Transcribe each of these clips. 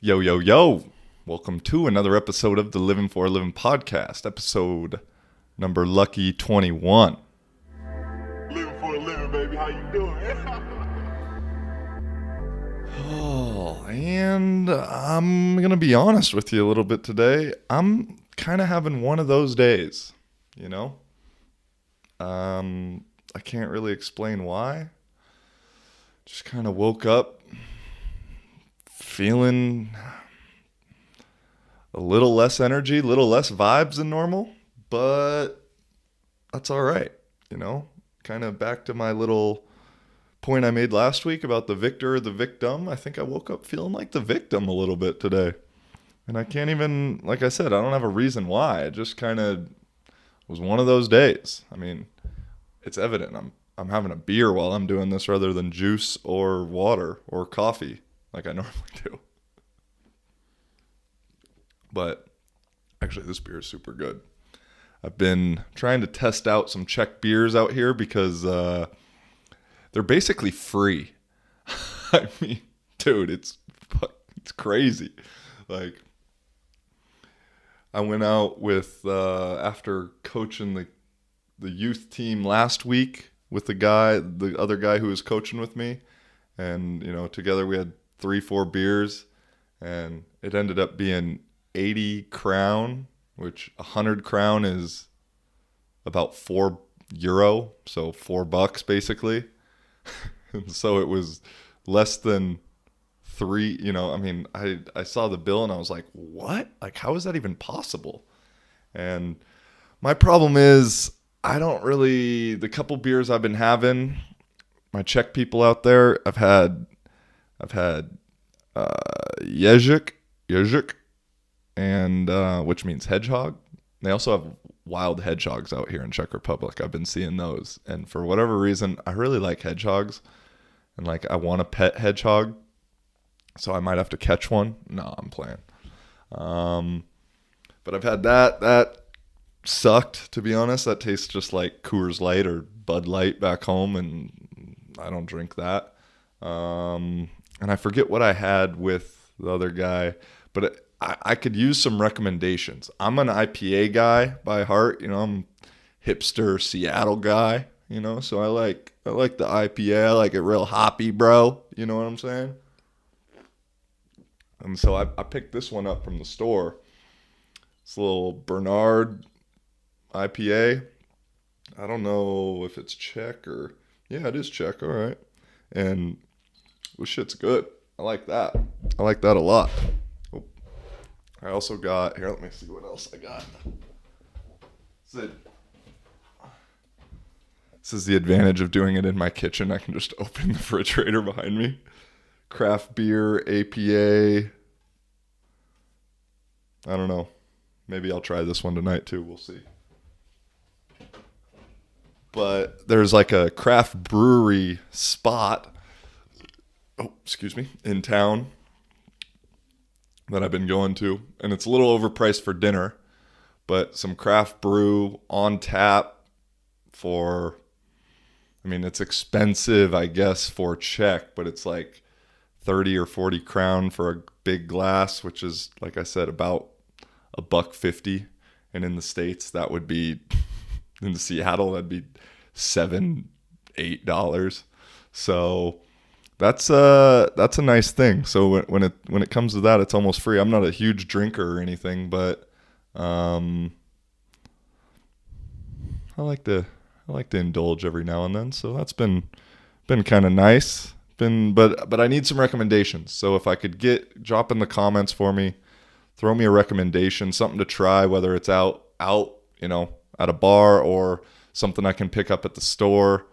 Yo, yo, yo. Welcome to another episode of the Living for a Living podcast, episode number lucky 21. Living for a living, baby. How you doing? And I'm going to be honest with you a little bit today. I'm kind of having one of those days, you know? I can't really explain why. Just kind of woke up feeling a little less energy, a little less vibes than normal, but that's all right, you know? Kind of back to my little point I made last week about the victor or the victim. I think I woke up feeling like the victim a little bit today. And I can't even, like I said, I don't have a reason why. It just kind of was one of those days. I mean, it's evident I'm having a beer while I'm doing this rather than juice or water or coffee like I normally do. But actually, this beer is super good. I've been trying to test out some Czech beers out here because they're basically free. I mean, dude, it's crazy. Like, I went out with after coaching the youth team last week with the other guy who was coaching with me, and you know, together we had 3-4 beers, and it ended up being 80 crown, which 100 crown is about €4, so $4 basically. And so it was less than three, you know, I mean, I saw the bill and I was like, what? Like, how is that even possible? And my problem is the couple beers I've been having, my Czech people out there, I've had Ježek, and which means hedgehog. They also have wild hedgehogs out here in Czech Republic. I've been seeing those, and for whatever reason, I really like hedgehogs, and like I want a pet hedgehog, so I might have to catch one. No, I'm playing. But I've had that sucked, to be honest. That tastes just like Coors Light or Bud Light back home, and I don't drink that. And I forget what I had with the other guy, but I could use some recommendations. I'm an IPA guy by heart. You know, I'm hipster Seattle guy, you know, so I like the IPA. I like it real hoppy, bro. You know what I'm saying? And so I picked this one up from the store. It's a little Bernard IPA. I don't know if it's Czech or... Yeah, it is Czech. All right. And this shit's good. I like that. I like that a lot. I also got... Here, let me see what else I got. This is the advantage of doing it in my kitchen. I can just open the refrigerator behind me. Craft beer, APA. I don't know. Maybe I'll try this one tonight too. We'll see. But there's like a craft brewery spot, in town that I've been going to. And it's a little overpriced for dinner, but some craft brew on tap for, I mean, it's expensive, I guess, for Czech, but it's like 30 or 40 crown for a big glass, which is, like I said, about $1.50. And in the States, that would be, in Seattle, that'd be $7-8. So that's a nice thing. So when it comes to that, it's almost free. I'm not a huge drinker or anything, but I like to indulge every now and then. So that's been kind of nice. But I need some recommendations. So if I could drop in the comments for me, throw me a recommendation, something to try, whether it's out, you know, at a bar or something I can pick up at the store.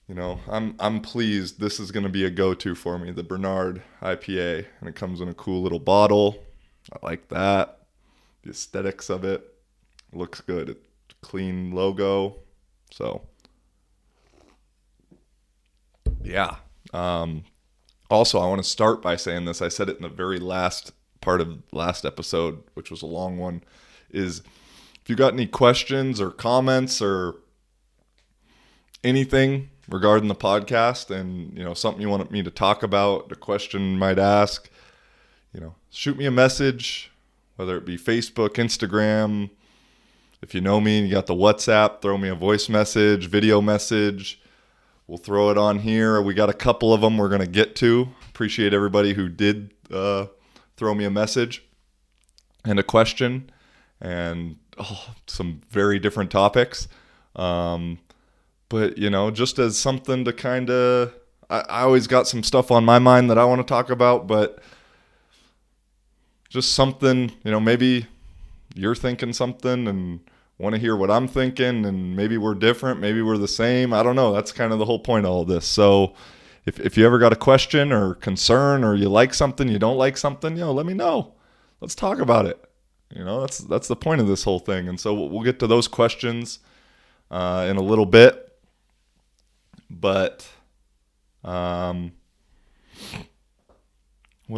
You know, I'm pleased. This is going to be a go-to for me, the Bernard IPA, and it comes in a cool little bottle. I like that. The aesthetics of it looks good. It's a clean logo. So, yeah. Also, I want to start by saying this. I said it in the very last part of last episode, which was a long one, is if you got any questions or comments or anything regarding the podcast and, you know, something you want me to talk about, a question you might ask, shoot me a message, whether it be Facebook, Instagram. If you know me and you got the WhatsApp, throw me a voice message, video message. We'll throw it on here. We got a couple of them we're going to get to. Appreciate everybody who did throw me a message and a question and some very different topics. But, just as something to kind of, I always got some stuff on my mind that I want to talk about, but just something, maybe you're thinking something and want to hear what I'm thinking, and maybe we're different, maybe we're the same. I don't know. That's kind of the whole point of all this. So if you ever got a question or concern, or you like something, you don't like something, let me know. Let's talk about it. That's the point of this whole thing. And so we'll get to those questions in a little bit. But what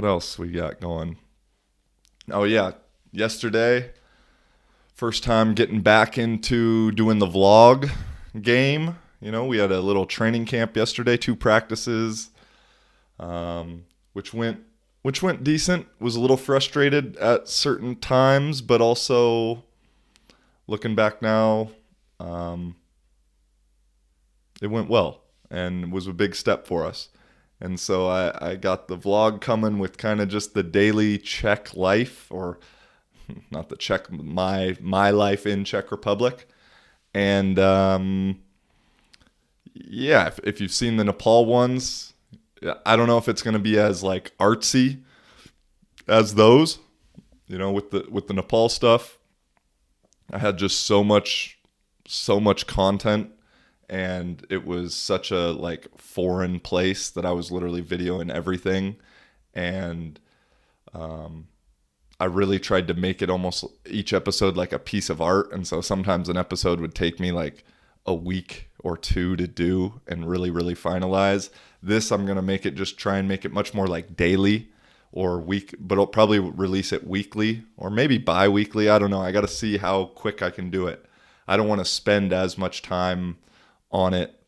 else we got going? Oh yeah, yesterday, first time getting back into doing the vlog game. We had a little training camp yesterday, 2 practices, which went decent. Was a little frustrated at certain times, but also looking back now, it went well and was a big step for us. And so I got the vlog coming with kind of just the daily Czech life, or not the Czech, my life in Czech Republic. And if you've seen the Nepal ones, I don't know if it's going to be as like artsy as those, with the Nepal stuff. I had just so much content, and it was such a like foreign place that I was literally videoing everything. And I really tried to make it almost each episode like a piece of art. And so sometimes an episode would take me like a week or 2 to do and really, really finalize. This, I'm going to try and make it much more like daily or week, but I'll probably release it weekly or maybe bi-weekly. I don't know. I got to see how quick I can do it. I don't want to spend as much time on it,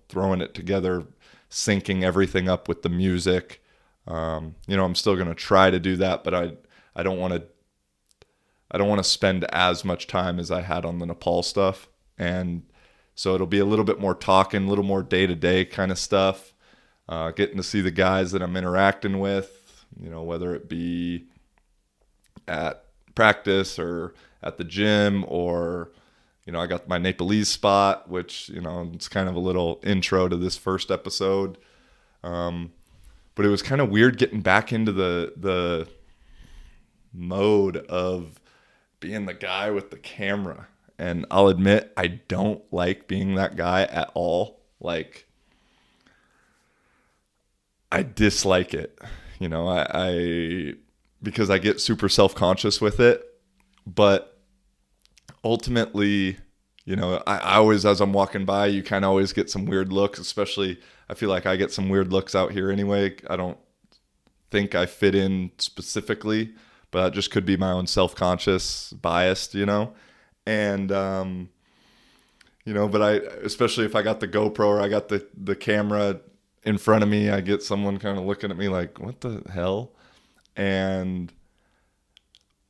throwing it together, syncing everything up with the music. I'm still going to try to do that, but I don't want to spend as much time as I had on the Nepal stuff. And so it'll be a little bit more talking, a little more day-to-day kind of stuff, getting to see the guys that I'm interacting with, whether it be at practice or at the gym, or I got my Nepalese spot, which, it's kind of a little intro to this first episode. But it was kind of weird getting back into the mode of being the guy with the camera. And I'll admit, I don't like being that guy at all. Like, I dislike it. Because I get super self-conscious with it. But ultimately, I always, as I'm walking by, you kind of always get some weird looks, especially I feel like I get some weird looks out here anyway. I don't think I fit in specifically, but that just could be my own self-conscious bias, And, but especially if I got the GoPro or I got the camera in front of me, I get someone kind of looking at me like, what the hell? And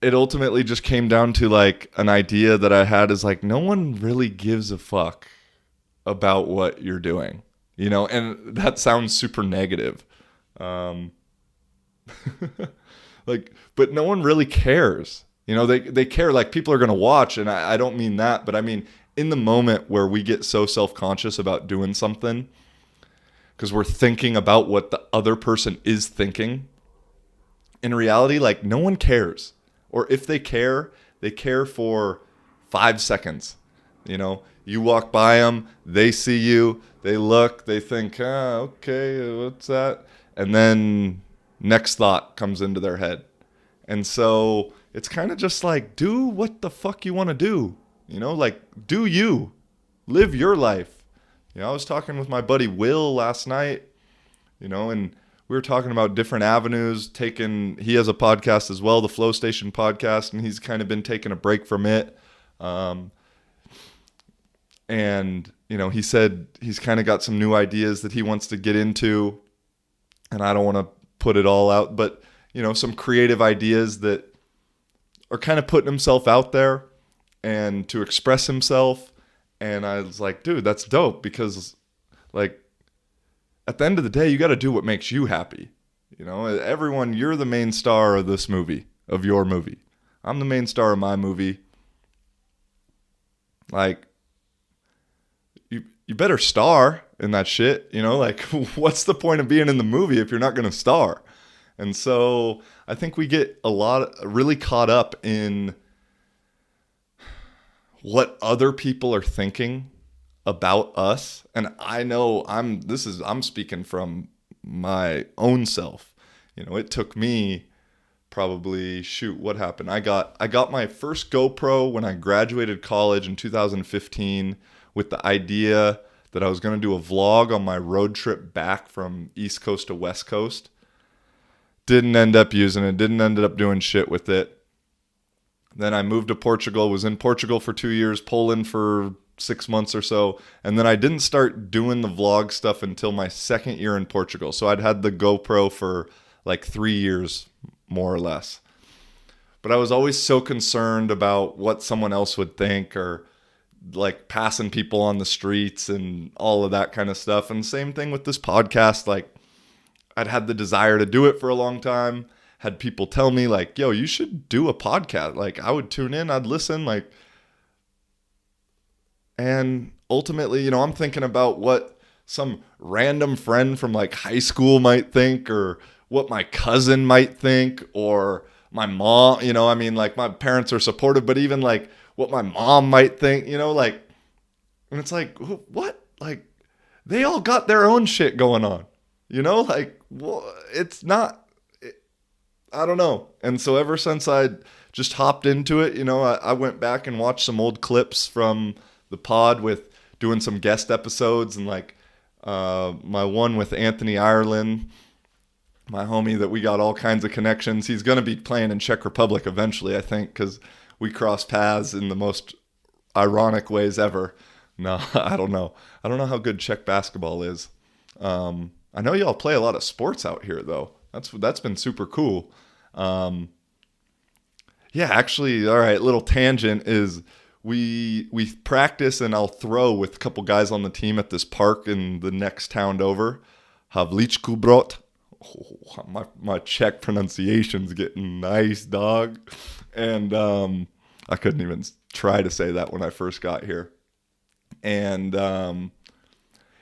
it ultimately just came down to like an idea that I had is like, no one really gives a fuck about what you're doing, and that sounds super negative. Like, but no one really cares. They care, like people are going to watch, and I don't mean that, but I mean in the moment where we get so self-conscious about doing something because we're thinking about what the other person is thinking. In reality, like no one cares. Or if they care for 5 seconds. You walk by them, they see you, they look, they think, okay, what's that? And then next thought comes into their head. And so it's kind of just like, do what the fuck you want to do. Like, do you. Live your life. I was talking with my buddy Will last night, and we were talking about different avenues. He has a podcast as well, the Flow Station podcast, and he's kind of been taking a break from it. And, he said he's kind of got some new ideas that he wants to get into, and I don't want to put it all out, but, some creative ideas that are kind of putting himself out there and to express himself. And I was like, dude, that's dope, because like at the end of the day, you got to do what makes you happy. Everyone, you're the main star of this movie, of your movie. I'm the main star of my movie. Like, you better star in that shit, like what's the point of being in the movie if you're not going to star? And so I think we get really caught up in what other people are thinking about us. And I know I'm speaking from my own self. It took me probably, what happened? I got my first GoPro when I graduated college in 2015 with the idea that I was going to do a vlog on my road trip back from East Coast to West Coast. Didn't end up using it, didn't end up doing shit with it. Then I moved to Portugal, was in Portugal for 2 years, Poland for 6 months or so. And then I didn't start doing the vlog stuff until my second year in Portugal. So I'd had the GoPro for like 3 years, more or less. But I was always so concerned about what someone else would think, or like passing people on the streets and all of that kind of stuff. And same thing with this podcast. Like, I'd had the desire to do it for a long time. Had people tell me like, yo, you should do a podcast. Like, I would tune in, I'd listen, like, and ultimately, I'm thinking about what some random friend from like high school might think, or what my cousin might think, or my mom, like my parents are supportive, but even like what my mom might think, like, and it's like, what? Like, they all got their own shit going on, like, well, it's not, I don't know. And so ever since I just hopped into it, I went back and watched some old clips from the pod with doing some guest episodes, and like my one with Anthony Ireland, my homie that we got all kinds of connections. He's going to be playing in Czech Republic eventually, I think, because we cross paths in the most ironic ways ever. No, I don't know. I don't know how good Czech basketball is. I know y'all play a lot of sports out here, though. That's been super cool. Yeah, actually, all right, little tangent is we practice and I'll throw with a couple guys on the team at this park in the next town over, Havličku Brod. Oh, my Czech pronunciation's getting nice, dog. And I couldn't even try to say that when I first got here. And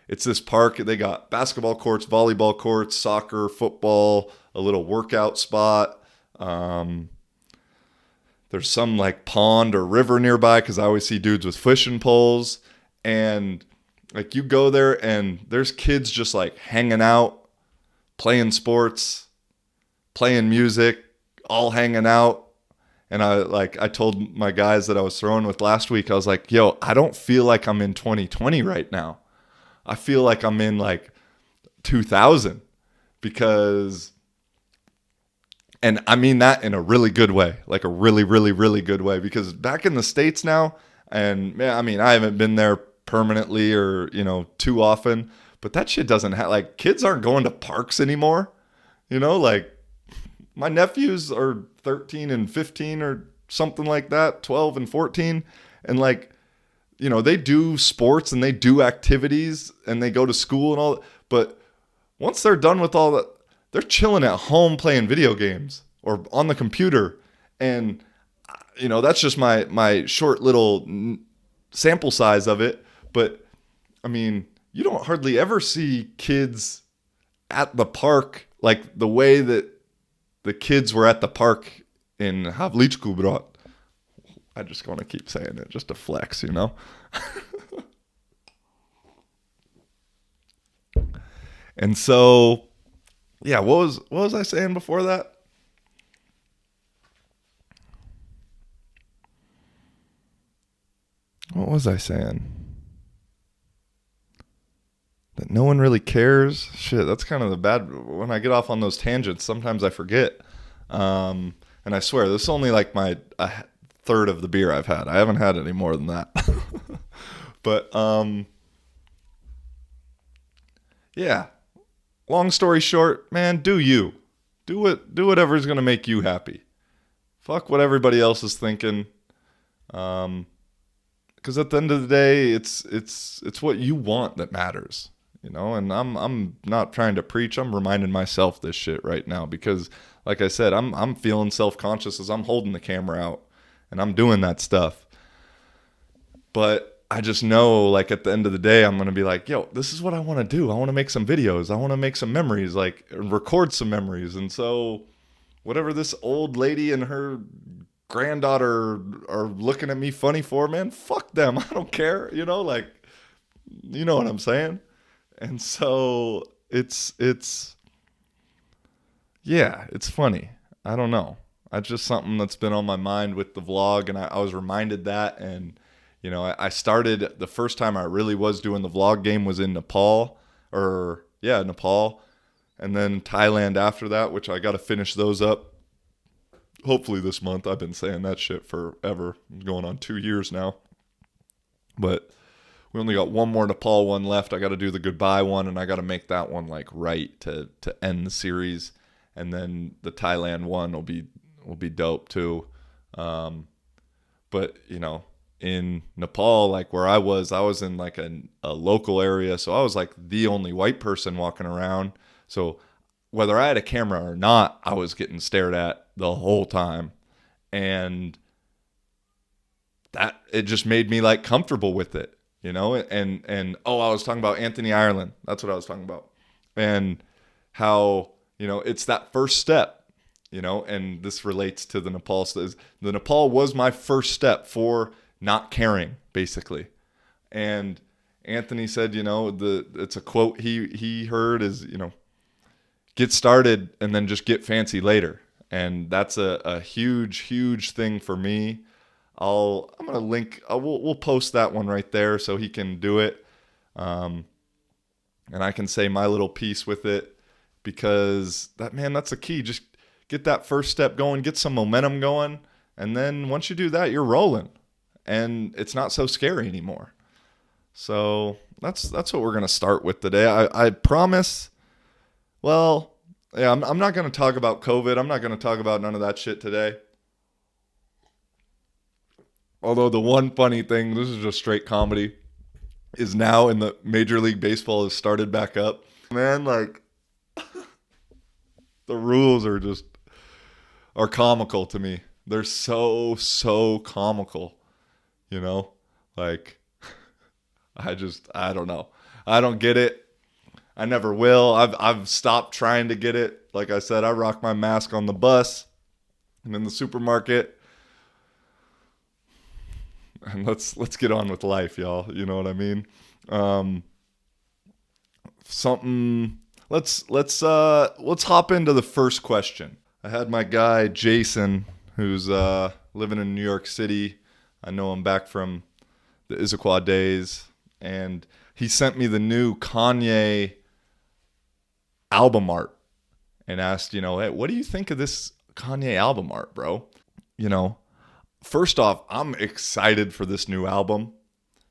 it's this park. They got basketball courts, volleyball courts, soccer, football, a little workout spot. There's some like pond or river nearby, because I always see dudes with fishing poles. And like, you go there and there's kids just like hanging out, playing sports, playing music, all hanging out. And I told my guys that I was throwing with last week, I was like, yo, I don't feel like I'm in 2020 right now. I feel like I'm in like 2000, because, and I mean that in a really good way, like a really, really, really good way, because back in the States now, and I mean, I haven't been there permanently or, too often, but that shit doesn't have, like, kids aren't going to parks anymore. Like, my nephews are 13 and 15 or something like that, 12 and 14. And like, they do sports and they do activities and they go to school and all that. But once they're done with all that, they're chilling at home playing video games or on the computer. And, that's just my short little sample size of it. But I mean, you don't hardly ever see kids at the park like the way that the kids were at the park in Havličku Brod. I just want to keep saying it just to flex, And so, yeah, what was I saying before that? What was I saying? That no one really cares? Shit, that's kind of the bad. When I get off on those tangents, sometimes I forget. And I swear, this is only like a third of the beer I've had. I haven't had any more than that. But, yeah. Long story short, man, do you. do whatever's going to make you happy. Fuck what everybody else is thinking. Because at the end of the day, it's what you want that matters, you know. And I'm not trying to preach. I'm reminding myself this shit right now because, like I said, I'm feeling self-conscious as I'm holding the camera out and I'm doing that stuff. But I just know, like, at the end of the day, I'm gonna be like, yo, this is what I want to do. I want to make some videos. I want to make some memories, like record some memories. And so, whatever this old lady and her granddaughter are looking at me funny for, man, fuck them. I don't care, you know, like, you know what I'm saying? And so it's yeah, it's funny. I don't know. It's just something that's been on my mind with the vlog, and I was reminded that. And you know, I started, the first time I really was doing the vlog game was in Nepal, Nepal, and then Thailand after that, which I got to finish those up hopefully this month. I've been saying that shit forever, going on 2 years now. But we only got one more Nepal one left. I got to do the goodbye one, and I got to make that one like right to end the series. And then the Thailand one will be dope too. But you know, in Nepal, like where I was in like a local area, so I was like the only white person walking around. So whether I had a camera or not, I was getting stared at the whole time. And that, it just made me like comfortable with it, you know? And I was talking about Anthony Ireland. That's what I was talking about. And how, you know, it's that first step, you know, and this relates to the Nepal. The Nepal was my first step for not caring, basically. And Anthony said, you know, it's a quote he heard is, you know, get started and then just get fancy later. And that's a huge thing for me. I'm gonna link. We'll post that one right there so he can do it, and I can say my little piece with it, because that's the key. Just get that first step going, get some momentum going, and then once you do that, you're rolling, and it's not so scary anymore. So that's what we're gonna start with today. I promise. Well, yeah, I'm not going to talk about COVID. I'm not going to talk about none of that shit today. Although the one funny thing, this is just straight comedy, is now in the Major League Baseball has started back up. Man, like, the rules are comical to me. They're so comical, you know? Like, I don't know. I don't get it. I never will. I've stopped trying to get it. Like I said, I rock my mask on the bus and in the supermarket. And let's get on with life, y'all. You know what I mean? Let's hop into the first question. I had my guy Jason, who's living in New York City. I know him back from the Issaquah days, and he sent me the new Kanye album art and asked, you know, hey, what do you think of this Kanye album art, bro? You know, first off, I'm excited for this new album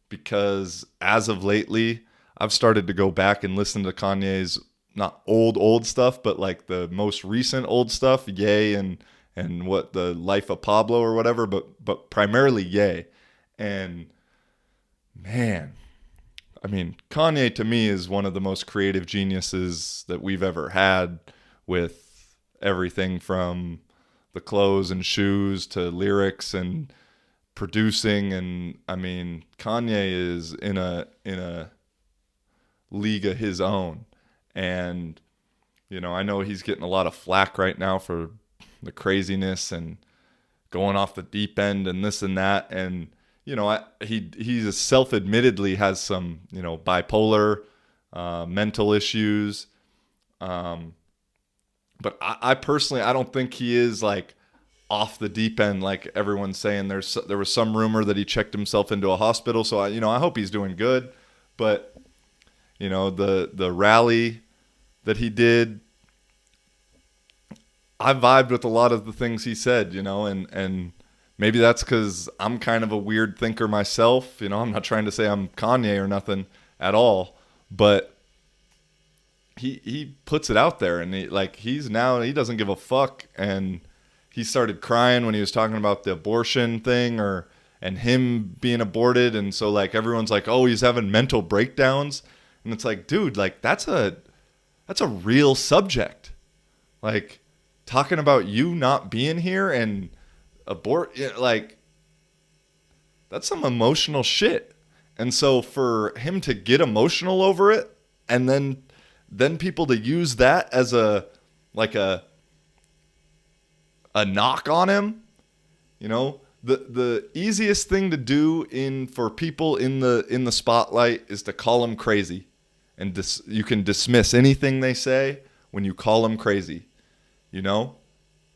because as of lately, I've started to go back and listen to Kanye's not old stuff, but like the most recent old stuff, Ye and what, the Life of Pablo or whatever, but primarily Ye. And man, I mean, Kanye to me is one of the most creative geniuses that we've ever had, with everything from the clothes and shoes to lyrics and producing. And I mean, Kanye is in a league of his own. And, you know, I know he's getting a lot of flack right now for the craziness and going off the deep end and this and that. And you know, he self-admittedly has some, you know, bipolar, mental issues. But I personally, I don't think he is like off the deep end like everyone's saying. There was some rumor that he checked himself into a hospital. So I hope he's doing good. But you know, the rally that he did, I vibed with a lot of the things he said. You know, and maybe that's because I'm kind of a weird thinker myself. You know, I'm not trying to say I'm Kanye or nothing at all, but he puts it out there, and he doesn't give a fuck. And he started crying when he was talking about the abortion thing and him being aborted. And so like everyone's like, oh, he's having mental breakdowns. And it's like, dude, like that's a real subject. Like talking about you not being here and like that's some emotional shit. And so for him to get emotional over it and then people to use that as a knock on him, you know, the easiest thing to do for people in the spotlight is to call them crazy, and you can dismiss anything they say when you call them crazy, you know,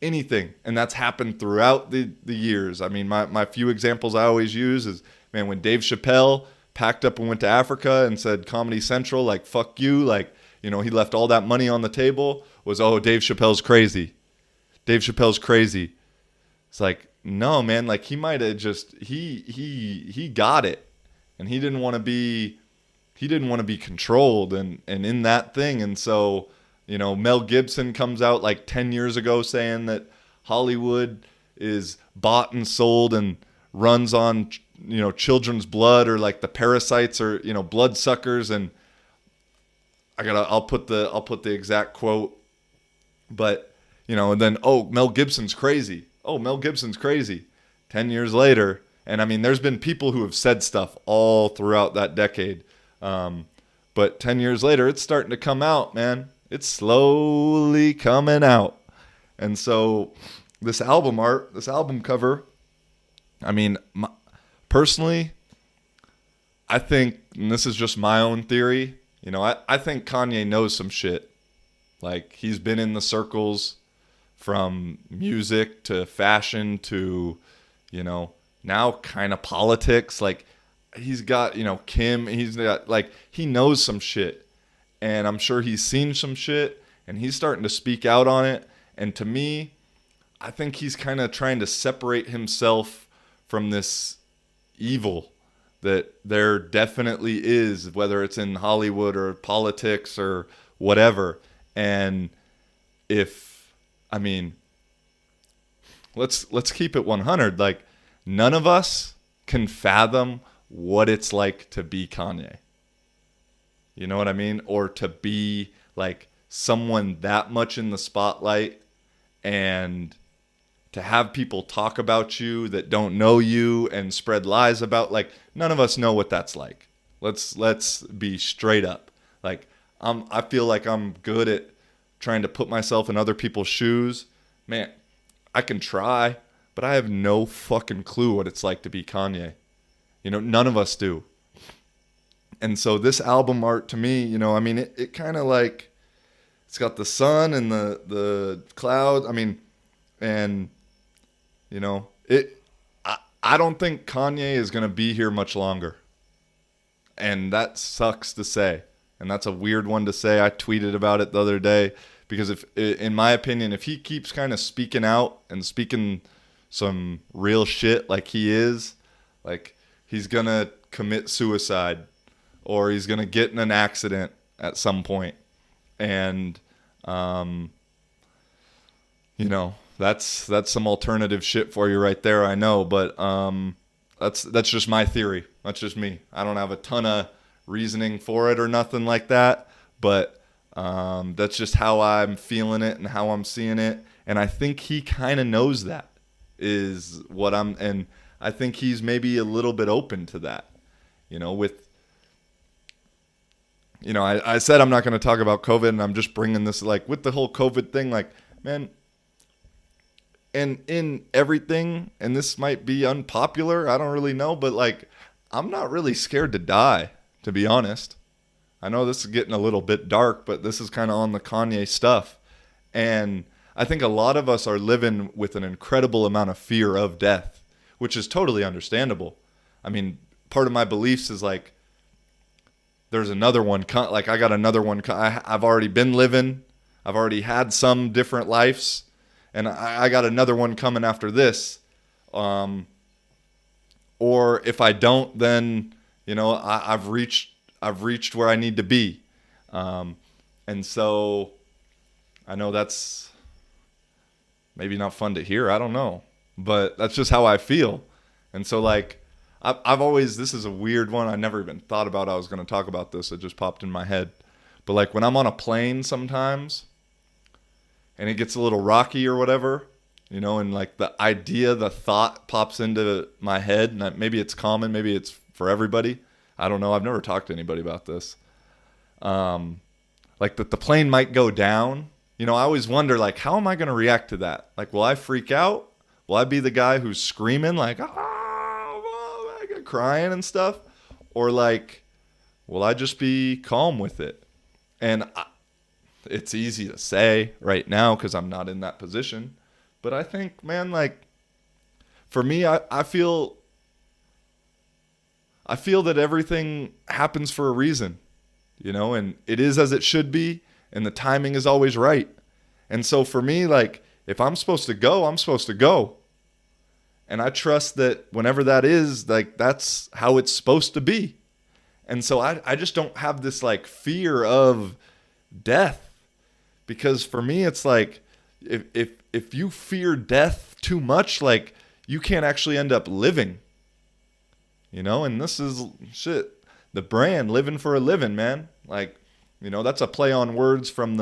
anything. And that's happened throughout the years. I mean, my few examples I always use is, man, when Dave Chappelle packed up and went to Africa and said Comedy Central, like, fuck you, like, you know, he left all that money on the table, was, oh, Dave Chappelle's crazy. Dave Chappelle's crazy. It's like, no, man, like he might have just, he got it. And he didn't want to be controlled and in that thing. And so, you know, Mel Gibson comes out like 10 years ago saying that Hollywood is bought and sold and runs on, you know, children's blood, or like the parasites are, you know, blood suckers. And I'll put the exact quote, but you know, and then, oh, Mel Gibson's crazy. Oh, Mel Gibson's crazy. 10 years later. And I mean, there's been people who have said stuff all throughout that decade. But 10 years later, it's starting to come out, man. It's slowly coming out. And so this album art, this album cover, I mean, personally, I think, and this is just my own theory, you know, I think Kanye knows some shit. Like, he's been in the circles from music to fashion to, you know, now kind of politics. Like, he's got, you know, Kim, he's got, like, he knows some shit. And I'm sure he's seen some shit, and he's starting to speak out on it. And to me, I think he's kind of trying to separate himself from this evil that there definitely is, whether it's in Hollywood or politics or whatever. And I mean, let's keep it 100. Like, none of us can fathom what it's like to be Kanye. You know what I mean? Or to be like someone that much in the spotlight, and to have people talk about you that don't know you and spread lies about, like, none of us know what that's like. Let's be straight up. Like, I feel like I'm good at trying to put myself in other people's shoes. Man, I can try, but I have no fucking clue what it's like to be Kanye. You know, none of us do. And so this album art to me, you know, I mean, it kind of like, it's got the sun and the cloud. I mean, and, you know, I don't think Kanye is going to be here much longer. And that sucks to say. And that's a weird one to say. I tweeted about it the other day, because in my opinion, if he keeps kind of speaking out and speaking some real shit like he is, like, he's going to commit suicide, or he's going to get in an accident at some point. And, you know, that's some alternative shit for you right there, I know. But that's just my theory. That's just me. I don't have a ton of reasoning for it or nothing like that. But that's just how I'm feeling it and how I'm seeing it. And I think he kind of knows that is what and I think he's maybe a little bit open to that. You know, I said I'm not going to talk about COVID, and I'm just bringing this, like, with the whole COVID thing, like, man, and in everything, and this might be unpopular, I don't really know, but, like, I'm not really scared to die, to be honest. I know this is getting a little bit dark, but this is kind of on the Kanye stuff. And I think a lot of us are living with an incredible amount of fear of death, which is totally understandable. I mean, part of my beliefs is, like, there's another one, like, I got another one. I've already been living. I've already had some different lives, and I got another one coming after this. Or if I don't, then, you know, I've reached where I need to be. And so I know that's maybe not fun to hear. I don't know. But that's just how I feel. And so, like, I've always, this is a weird one. I never even thought about I was going to talk about this. It just popped in my head. But, like, when I'm on a plane sometimes and it gets a little rocky or whatever, you know, and, like, the idea, the thought pops into my head. And maybe it's common. Maybe it's for everybody. I don't know. I've never talked to anybody about this. Like, that the plane might go down. You know, I always wonder, like, how am I going to react to that? Like, will I freak out? Will I be the guy who's screaming, like, crying and stuff? Or, like, will I just be calm with it? And it's easy to say right now because I'm not in that position. But I think, man, like, for me, I feel that everything happens for a reason, you know, and it is as it should be, and the timing is always right. And so for me, like, if I'm supposed to go, I'm supposed to go. And I trust that whenever that is, like, that's how it's supposed to be. And so I just don't have this, like, fear of death. Because for me, it's like, if you fear death too much, like, you can't actually end up living. You know, and this is shit. The brand, living for a living, man. Like, you know, that's a play on words from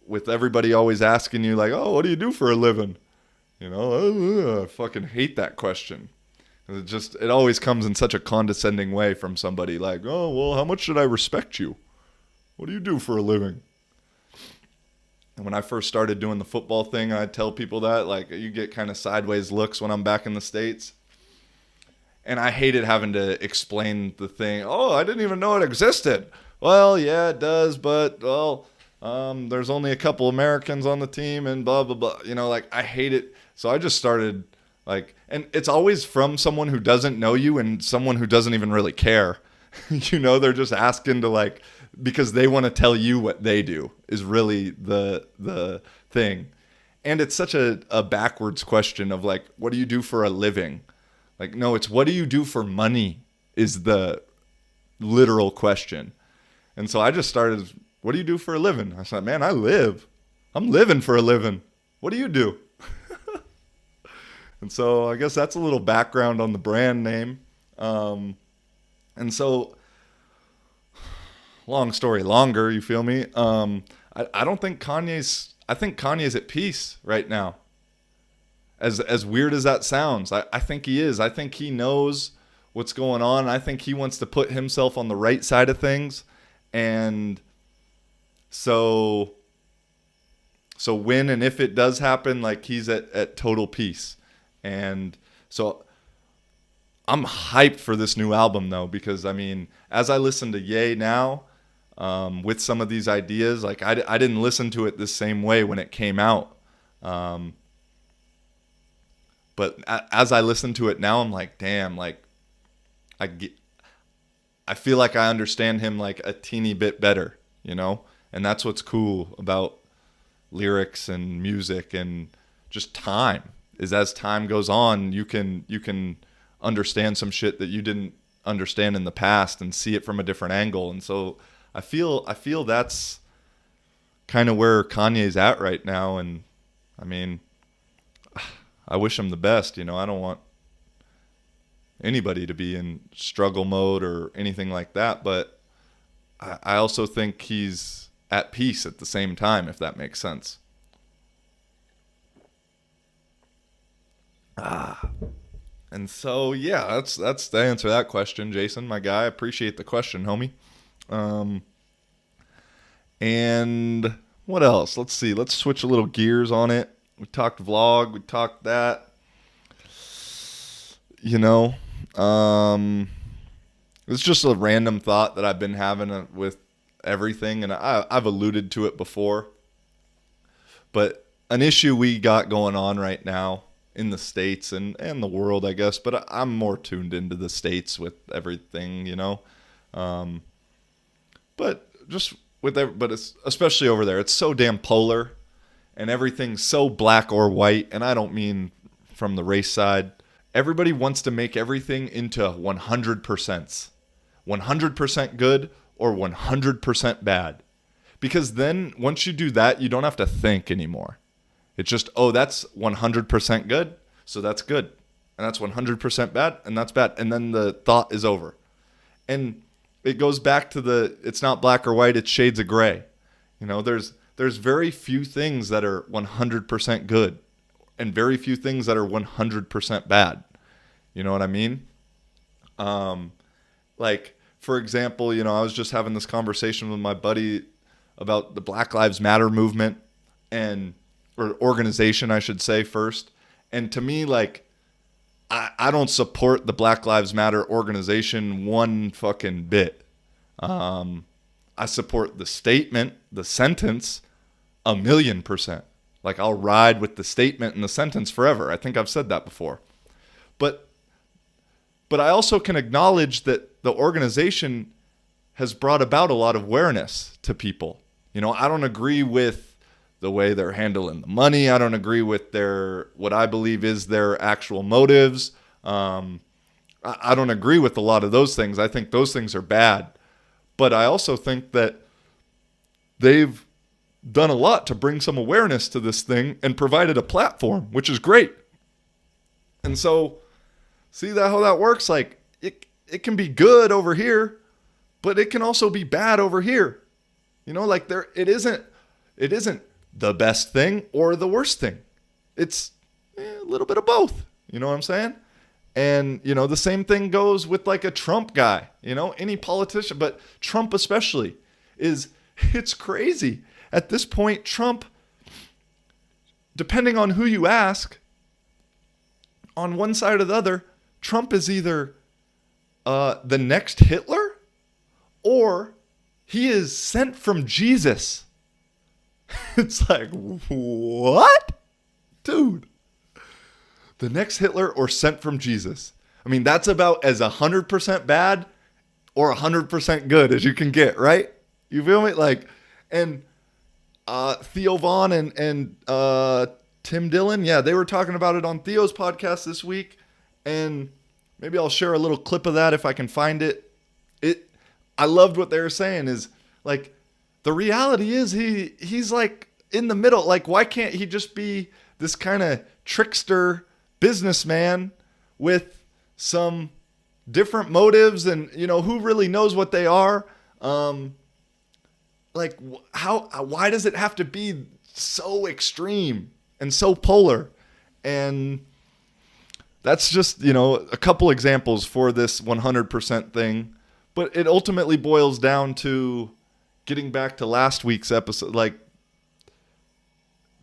with everybody always asking you, like, oh, what do you do for a living? You know, I fucking hate that question. It always comes in such a condescending way from somebody like, oh, well, how much should I respect you? What do you do for a living? And when I first started doing the football thing, I'd tell people that, like, you get kind of sideways looks when I'm back in the States. And I hated having to explain the thing. Oh, I didn't even know it existed. Well, yeah, it does, but, well, there's only a couple Americans on the team and blah, blah, blah. You know, like, I hate it. So I just started, like, and it's always from someone who doesn't know you and someone who doesn't even really care. You know, they're just asking to, like, because they want to tell you what they do is really the thing. And it's such a backwards question of, like, what do you do for a living? Like, no, it's what do you do for money is the literal question. And so I just started, what do you do for a living? I said, man, I live. I'm living for a living. What do you do? And so I guess that's a little background on the brand name. And so, long story longer, you feel me? I don't think I think Kanye's at peace right now. As weird as that sounds, I think he is. I think he knows what's going on. I think he wants to put himself on the right side of things. And so when and if it does happen, like, he's at total peace. And so I'm hyped for this new album, though, because, I mean, as I listen to Ye now, with some of these ideas, like, I didn't listen to it the same way when it came out. But as I listen to it now, I'm like, damn, like, I feel like I understand him, like, a teeny bit better, you know? And that's what's cool about lyrics and music and just time, is as time goes on, you can understand some shit that you didn't understand in the past and see it from a different angle. And so I feel that's kind of where Kanye's at right now. And I mean, I wish him the best. You know, I don't want anybody to be in struggle mode or anything like that. But I also think he's at peace at the same time, if that makes sense. And so, yeah, that's the answer to that question, Jason, my guy. I appreciate the question, homie. And what else? Let's see. Let's switch a little gears on it. We talked vlog. We talked that. You know, it's just a random thought that I've been having with everything, and I've alluded to it before. But an issue we got going on right now in the States and the world, I guess, but I'm more tuned into the States with everything, you know. But just but it's especially over there, it's so damn polar, and everything's so black or white. And I don't mean from the race side. Everybody wants to make everything into 100%, 100% good or 100% bad, Because then once you do that, you don't have to think anymore. It's just, oh, that's 100% good, so that's good. And that's 100% bad, and that's bad. And then the thought is over. And it goes back to it's not black or white, it's shades of gray. You know, there's very few things that are 100% good and very few things that are 100% bad. You know what I mean? Like, for example, you know, I was just having this conversation with my buddy about the Black Lives Matter movement or organization, I should say first. And to me, like, I don't support the Black Lives Matter organization one fucking bit. I support the statement, the sentence, 1,000,000%. Like, I'll ride with the statement and the sentence forever. I think I've said that before. But I also can acknowledge that the organization has brought about a lot of awareness to people. You know, I don't agree with the way they're handling the money. I don't agree with what I believe is their actual motives. I don't agree with a lot of those things. I think those things are bad. But I also think that they've done a lot to bring some awareness to this thing and provided a platform, which is great. And so, see how that works? Like, it can be good over here, but it can also be bad over here. You know, like it isn't the best thing or the worst thing. It's a little bit of both. You know what I'm saying? And, you know, the same thing goes with like a Trump guy, you know, any politician, but Trump especially it's crazy. At this point, Trump, depending on who you ask, on one side or the other, Trump is either the next Hitler or he is sent from Jesus. It's like, what? Dude. The next Hitler or sent from Jesus. I mean, that's about as 100% bad or 100% good as you can get, right? You feel me? Like, and Theo Vaughn and Tim Dillon, yeah, they were talking about it on Theo's podcast this week. And maybe I'll share a little clip of that if I can find it. I loved what they were saying is, like, the reality is he's like in the middle. Like, why can't he just be this kind of trickster businessman with some different motives and, you know, who really knows what they are? Like, why does it have to be so extreme and so polar? And that's just, you know, a couple examples for this 100% thing. But it ultimately boils down to getting back to last week's episode. Like,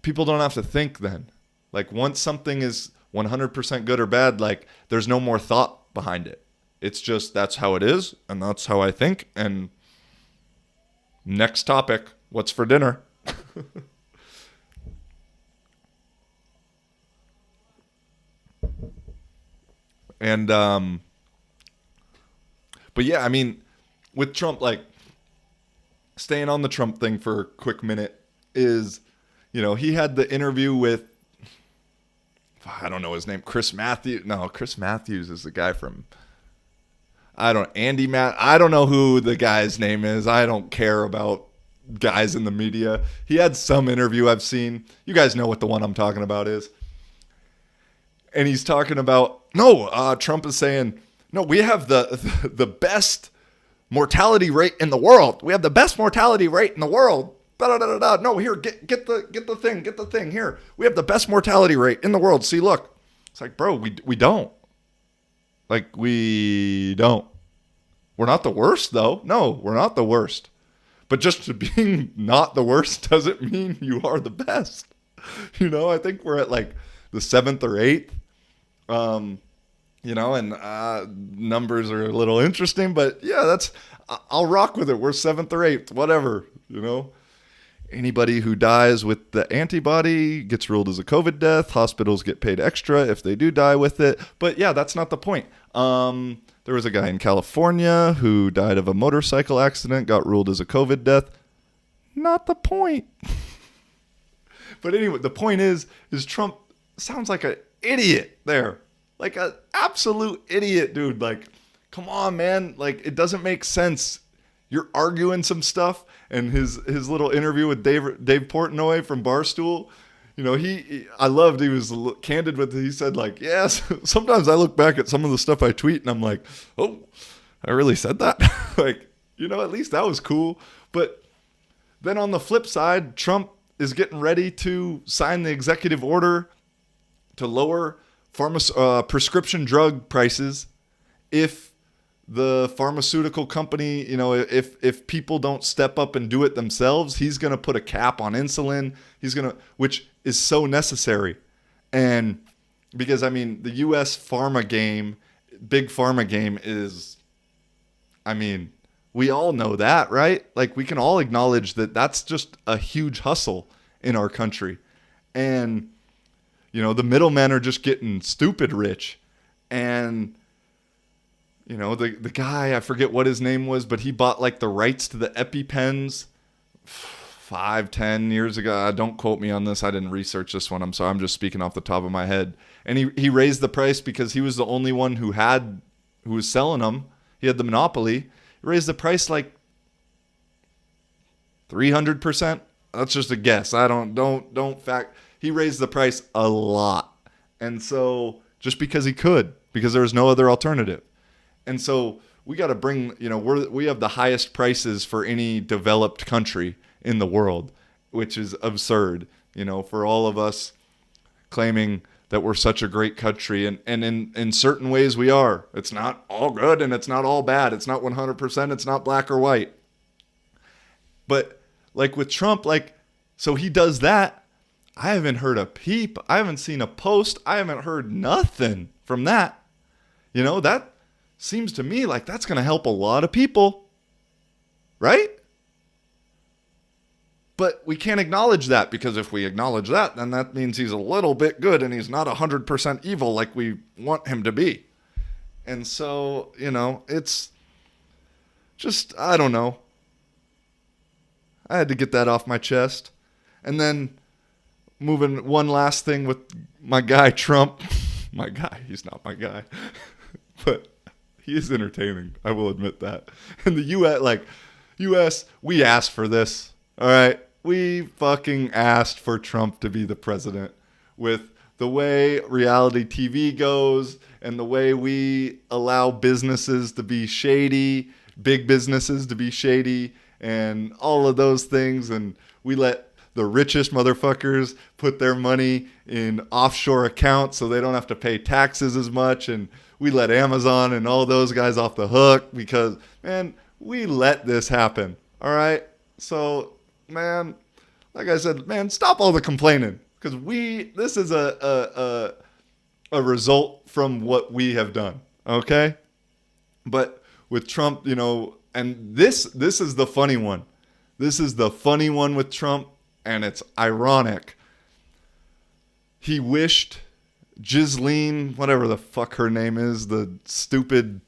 people don't have to think then. Like, once something is 100% good or bad, like, there's no more thought behind it. It's just, that's how it is, and that's how I think. And next topic, what's for dinner? And, but yeah, I mean, with Trump, like, staying on the Trump thing for a quick minute is, you know, he had the interview with, I don't know his name, Chris Matthews. No, Chris Matthews is the guy from, I don't know who the guy's name is. I don't care about guys in the media. He had some interview I've seen. You guys know what the one I'm talking about is. And he's talking about, Trump is saying, no, we have the best mortality rate in the world. We have the best mortality rate in the world. No, here, get the thing here. We have the best mortality rate in the world. See, look. It's like, bro, we don't. Like, we don't. We're not the worst, though. No, we're not the worst. But just being not the worst doesn't mean you are the best. You know, I think we're at like the 7th or 8th. You know, and numbers are a little interesting, but yeah, I'll rock with it. We're 7th or 8th, whatever, you know. Anybody who dies with the antibody gets ruled as a COVID death. Hospitals get paid extra if they do die with it. But yeah, that's not the point. There was a guy in California who died of a motorcycle accident, got ruled as a COVID death. Not the point. But anyway, the point is Trump sounds like an idiot there. Like an absolute idiot, dude. Like, come on, man. Like, it doesn't make sense. You're arguing some stuff, and his little interview with Dave Portnoy from Barstool. You know, I loved, he was candid with it. He said, like, yes, sometimes I look back at some of the stuff I tweet and I'm like, oh, I really said that? Like, you know, at least that was cool. But then on the flip side, Trump is getting ready to sign the executive order to lower prescription drug prices if the pharmaceutical company, you know, if people don't step up and do it themselves, he's going to put a cap on insulin. Which is so necessary. And because, I mean, the U.S. big pharma game is, I mean, we all know that, right? Like, we can all acknowledge that that's just a huge hustle in our country. And, you know, the middlemen are just getting stupid rich. And, you know, the guy, I forget what his name was, but he bought like the rights to the EpiPens 5-10 years ago. Don't quote me on this. I didn't research this one. I'm sorry. I'm just speaking off the top of my head. And he raised the price because he was the only one who was selling them. He had the monopoly. He raised the price like 300%. That's just a guess. I don't fact. He raised the price a lot. And so just because he could, because there was no other alternative. And so we got to bring, you know, we have the highest prices for any developed country in the world, which is absurd, you know, for all of us claiming that we're such a great country. And in certain ways we are. It's not all good and it's not all bad. It's not 100%. It's not black or white. But like with Trump, like, so he does that. I haven't heard a peep. I haven't seen a post. I haven't heard nothing from that. You know, that seems to me like that's going to help a lot of people, right? But we can't acknowledge that, because if we acknowledge that, then that means he's a little bit good and he's not 100% evil like we want him to be. And so, you know, it's just, I don't know. I had to get that off my chest. And then moving one last thing with my guy Trump. My guy, he's not my guy. But he is entertaining. I will admit that. In the U.S., we asked for this. All right. We fucking asked for Trump to be the president. With the way reality TV goes and the way we allow businesses to be shady, big businesses to be shady, and all of those things. And we let the richest motherfuckers put their money in offshore accounts so they don't have to pay taxes as much. And we let Amazon and all those guys off the hook because, man, we let this happen. All right. So, man, like I said, man, stop all the complaining, because this is a result from what we have done. Okay. But with Trump, you know, and this is the funny one. This is the funny one with Trump, and it's ironic. He wished Ghislaine, whatever the fuck her name is, the stupid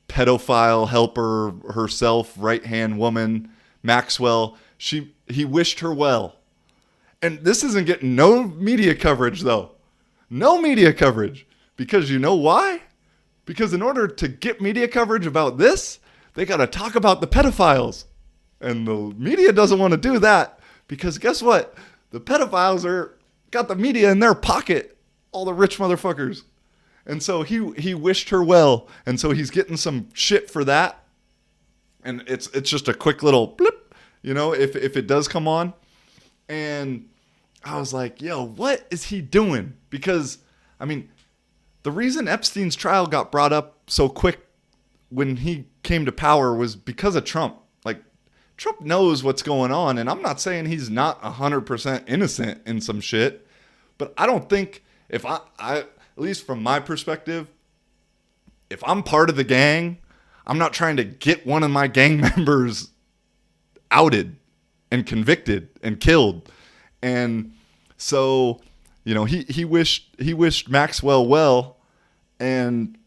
pedophile helper herself, right-hand woman, Maxwell, he wished her well. And this isn't getting no media coverage, though. No media coverage. Because you know why? Because in order to get media coverage about this, they got to talk about the pedophiles. And the media doesn't want to do that, because guess what? The pedophiles got the media in their pocket. All the rich motherfuckers. And so he wished her well. And so he's getting some shit for that. And it's just a quick little blip, you know, if it does come on. And I was like, yo, what is he doing? Because, I mean, the reason Epstein's trial got brought up so quick when he came to power was because of Trump. Like, Trump knows what's going on. And I'm not saying he's not 100% innocent in some shit. But I don't think, if I at least from my perspective, if I'm part of the gang, I'm not trying to get one of my gang members outed and convicted and killed. And so, you know, he wished Maxwell well, and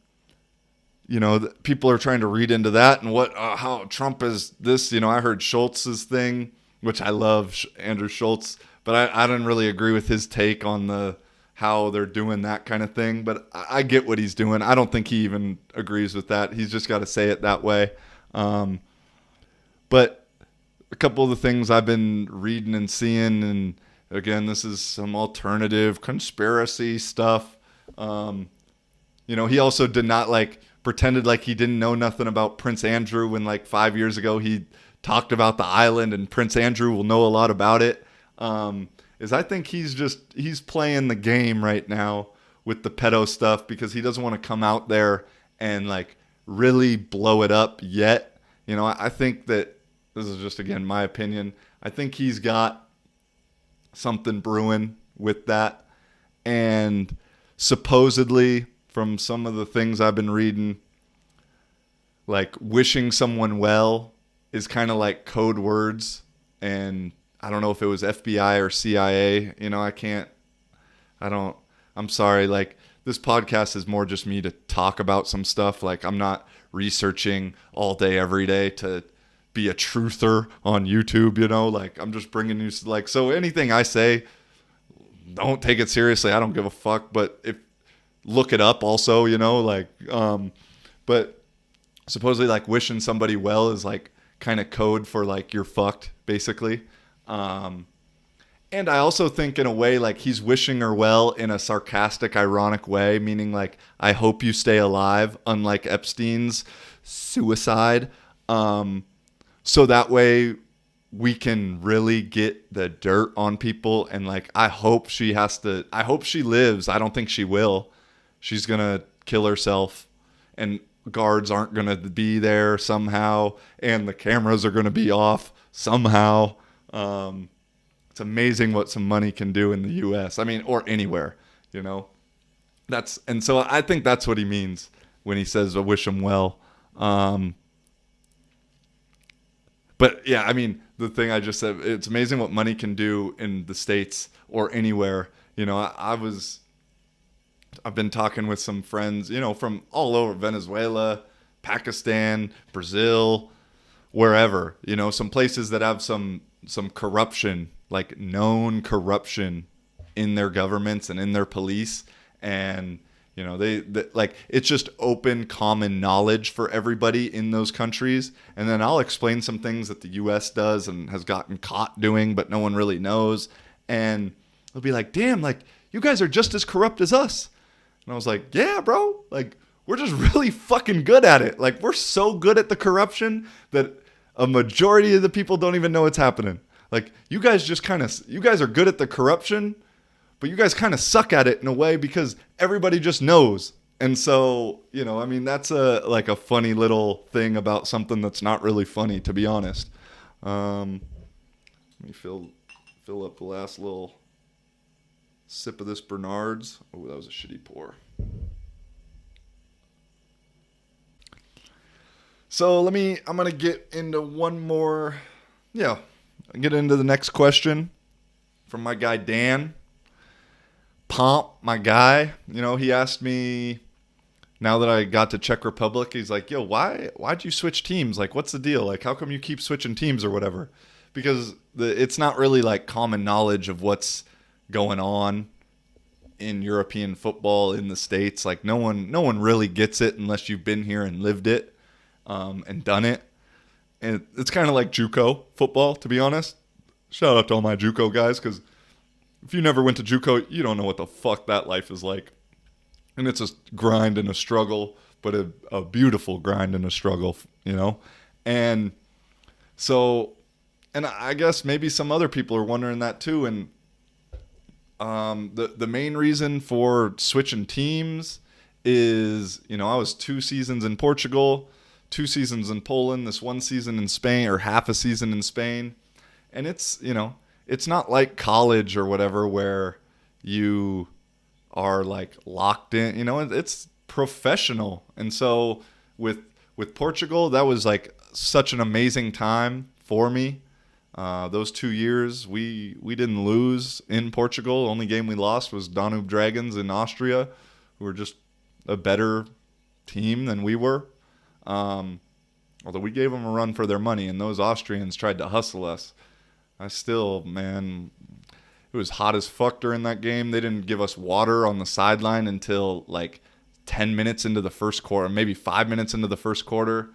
you know, people are trying to read into that and how Trump is this. You know, I heard Schultz's thing, which I love, Andrew Schultz, but I didn't really agree with his take on how they're doing that kind of thing. But I get what he's doing. I don't think he even agrees with that. He's just got to say it that way. But a couple of the things I've been reading and seeing, and again, this is some alternative conspiracy stuff. He also did not pretended like he didn't know nothing about Prince Andrew when 5 years ago he talked about the island, and Prince Andrew will know a lot about it. I think he's playing the game right now with the pedo stuff because he doesn't want to come out there and really blow it up yet. I think that this is just, again, my opinion. I think he's got something brewing with that. And supposedly, from some of the things I've been reading, wishing someone well is kind of like code words. And I don't know if it was FBI or CIA. I'm sorry. This podcast is more just me to talk about some stuff. I'm not researching all day, every day to be a truther on YouTube, I'm just bringing you, so anything I say, don't take it seriously. I don't give a fuck, but look it up also, but supposedly wishing somebody well is kind of code for you're fucked, basically. And I also think in a way he's wishing her well in a sarcastic, ironic way, meaning I hope you stay alive, unlike Epstein's suicide. So that way we can really get the dirt on people, and I hope she lives. I don't think she will. She's going to kill herself, and guards aren't going to be there somehow, and the cameras are going to be off somehow. It's amazing what some money can do in the U.S. Or anywhere, so I think that's what he means when he says, I wish him well. But yeah, the thing I just said, it's amazing what money can do in the States or anywhere. I've been talking with some friends, from all over Venezuela, Pakistan, Brazil, wherever, some places that have some corruption, known corruption in their governments and in their police. And, they it's just open common knowledge for everybody in those countries. And then I'll explain some things that the U.S. does and has gotten caught doing, but no one really knows. And they'll be like, damn, you guys are just as corrupt as us. And I was like, yeah, bro, we're just really fucking good at it. We're so good at the corruption that a majority of the people don't even know it's happening. You guys are good at the corruption, but you guys kind of suck at it in a way because everybody just knows. And so, that's a funny little thing about something that's not really funny, to be honest. Let me fill up the last little sip of this Bernard's. Oh, that was a shitty pour. So I'm going to get into one more. Yeah, get into the next question from my guy, Dan. Pomp, my guy, he asked me, now that I got to Czech Republic, he's like, yo, why'd you switch teams? What's the deal? How come you keep switching teams or whatever? Because it's not really common knowledge of what's going on in European football in the States. No one really gets it unless you've been here and lived it, and done it. And it's kind of like JUCO football, to be honest. Shout out to all my JUCO guys, because if you never went to JUCO, you don't know what the fuck that life is like. And it's a grind and a struggle, but a beautiful grind and a struggle, And so, and I guess maybe some other people are wondering that too. And the main reason for switching teams is, I was 2 seasons in Portugal, 2 seasons in Poland, this 1 season in Spain, or half a season in Spain. And it's, it's not like college or whatever where you are locked in, it's professional. And so with Portugal, that was such an amazing time for me. Those 2 years, we didn't lose in Portugal. The only game we lost was Danube Dragons in Austria, who were just a better team than we were. Although we gave them a run for their money, and those Austrians tried to hustle us. It was hot as fuck during that game. They didn't give us water on the sideline until 10 minutes into the first quarter, maybe 5 minutes into the first quarter.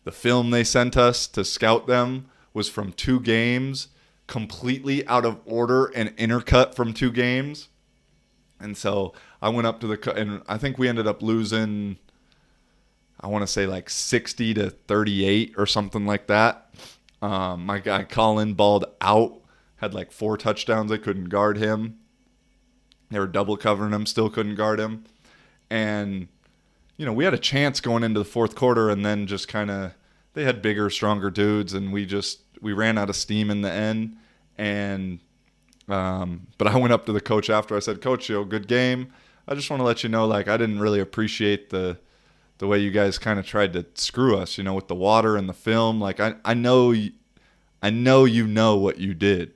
The film they sent us to scout them was from 2 games, completely out of order and intercut from 2 games. And so I went up to and I think we ended up losing, I want to say like 60-38 or something like that. My guy Colin balled out, had like 4 touchdowns. They couldn't guard him. They were double covering him, still couldn't guard him. And, you know, we had a chance going into the fourth quarter, and then just kind of, they had bigger, stronger dudes, and we ran out of steam in the end. And but I went up to the coach after. I said, Coach, good game. I just want to let you know, like, I didn't really appreciate the way you guys kind of tried to screw us, with the water and the film. Like, I know you know what you did.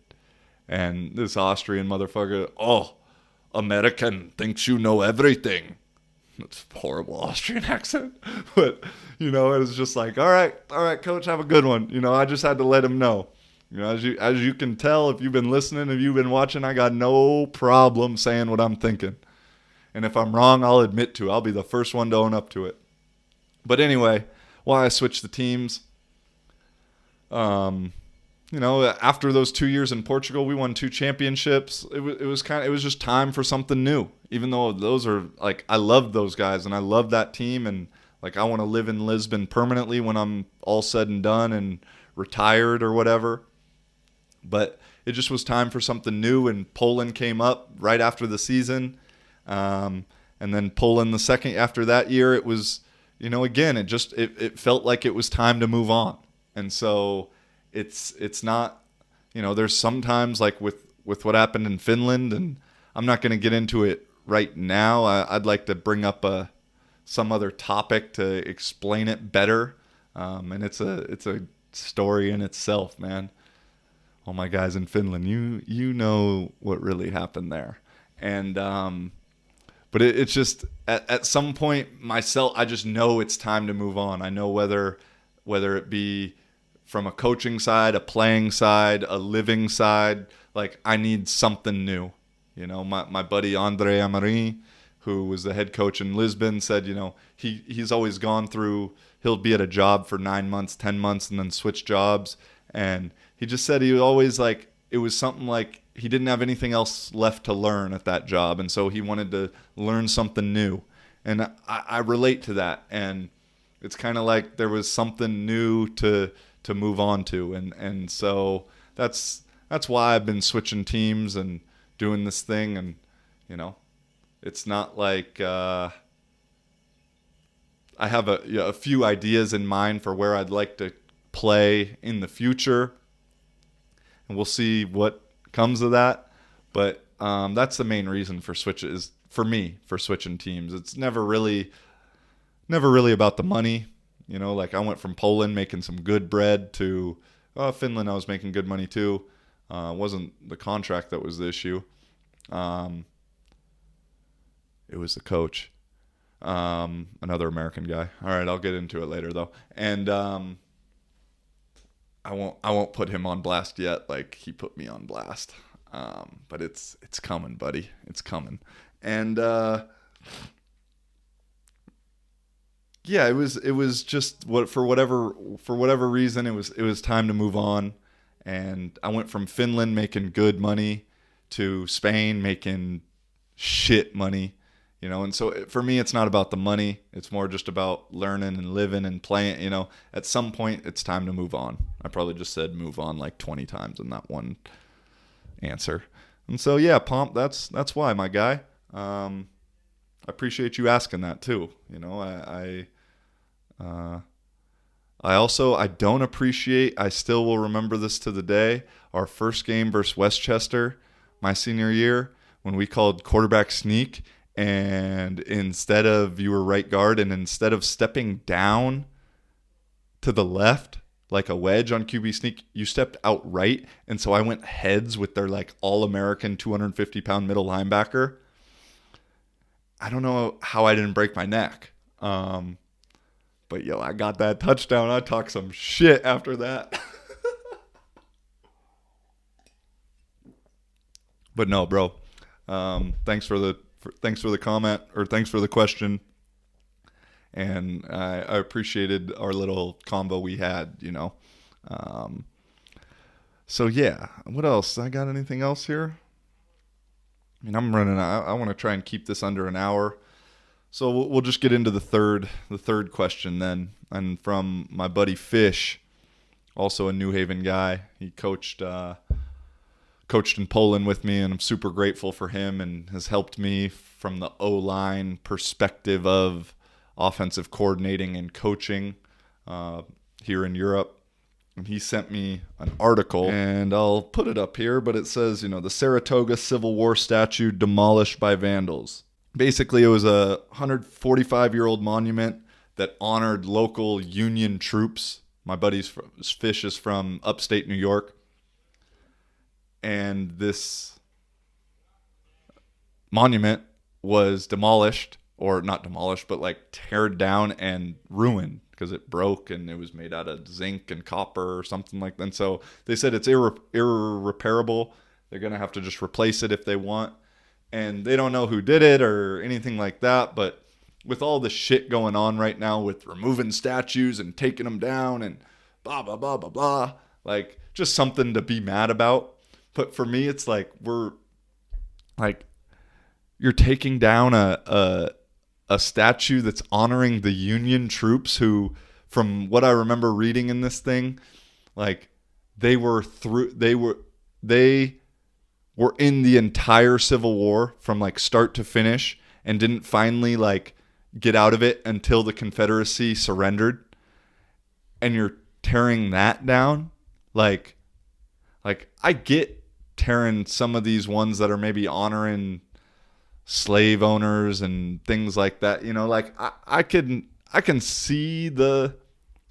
And this Austrian motherfucker, American thinks you know everything. That's a horrible Austrian accent. But, it was just like, all right, Coach, have a good one. I just had to let him know. As you can tell, if you've been listening, if you've been watching, I got no problem saying what I'm thinking. And if I'm wrong, I'll admit to it. I'll be the first one to own up to it. But anyway, why I switched the teams. After those 2 years in Portugal, we won 2 championships. It was just time for something new. Even though those are, like, I loved those guys and I loved that team, and like I want to live in Lisbon permanently when I'm all said and done and retired or whatever. But it just was time for something new, and Poland came up right after the season. And then Poland the second after that year, it was, again, it felt like it was time to move on. And so it's not, there's sometimes, like with what happened in Finland, and I'm not going to get into it right now. I'd like to bring up some other topic to explain it better. And it's a story in itself, man. All my guys in Finland, you know what really happened there. And but it's just at some point myself, I just know it's time to move on. I know whether it be from a coaching side, a playing side, a living side, like I need something new. My buddy Andre Amari, who was the head coach in Lisbon, said, he's always gone through, he'll be at a job for 9 months, 10 months, and then switch jobs. And he just said he was always like, it was something like he didn't have anything else left to learn at that job. And so he wanted to learn something new. And I relate to that. And it's kind of like there was something new to move on to. And so that's why I've been switching teams and doing this thing. And, it's not like I have a few ideas in mind for where I'd like to play in the future, and we'll see what comes of that. But that's the main reason for switching teams. It's never really about the money. Like I went from Poland making some good bread to Finland. I was making good money too. It wasn't the contract that was the issue. It was the coach. Another American guy. All right, I'll get into it later though. And I won't put him on blast yet, like he put me on blast. But it's coming, buddy. It's coming. And yeah, it was just for whatever reason it was time to move on. And I went from Finland making good money to Spain making shit money. And so for me, it's not about the money. It's more just about learning and living and playing. At some point, it's time to move on. I probably just said move on like 20 times in that one answer. And so, yeah, Pomp, that's why, my guy. I appreciate you asking that too. I don't appreciate, I still will remember this to the day, our first game versus Westchester my senior year when we called quarterback sneak. And instead of, you were right guard, and instead of stepping down to the left like a wedge on QB sneak, you stepped out right. And so I went heads with their like all-American 250-pound middle linebacker. I don't know how I didn't break my neck. But I got that touchdown. I talked some shit after that. But no, bro. Thanks for the comment, or thanks for the question. And I appreciated our little combo we had, So yeah, what else? I got anything else here? I mean, I'm running out. I want to try and keep this under an hour. So we'll just get into the third question then. And from my buddy Fish, also a New Haven guy. He coached in Poland with me, and I'm super grateful for him and has helped me from the O-line perspective of offensive coordinating and coaching here in Europe. And he sent me an article, and I'll put it up here, but it says, the Saratoga Civil War statue demolished by vandals. Basically, it was a 145-year-old monument that honored local Union troops. My buddy's Fish is from upstate New York. And this monument was demolished, or not demolished, but like teared down and ruined because it broke, and it was made out of zinc and copper or something like that. And so they said it's irreparable. They're going to have to just replace it if they want. And they don't know who did it or anything like that. But with all the shit going on right now with removing statues and taking them down and blah, blah, blah, blah, blah, like just something to be mad about. But for me, it's like you're taking down a statue that's honoring the Union troops who, from what I remember reading in this thing, like they were in the entire Civil War from like start to finish and didn't finally like get out of it until the Confederacy surrendered. And you're tearing that down. Like I get tearing some of these ones that are maybe honoring slave owners and things like that. Like I can see the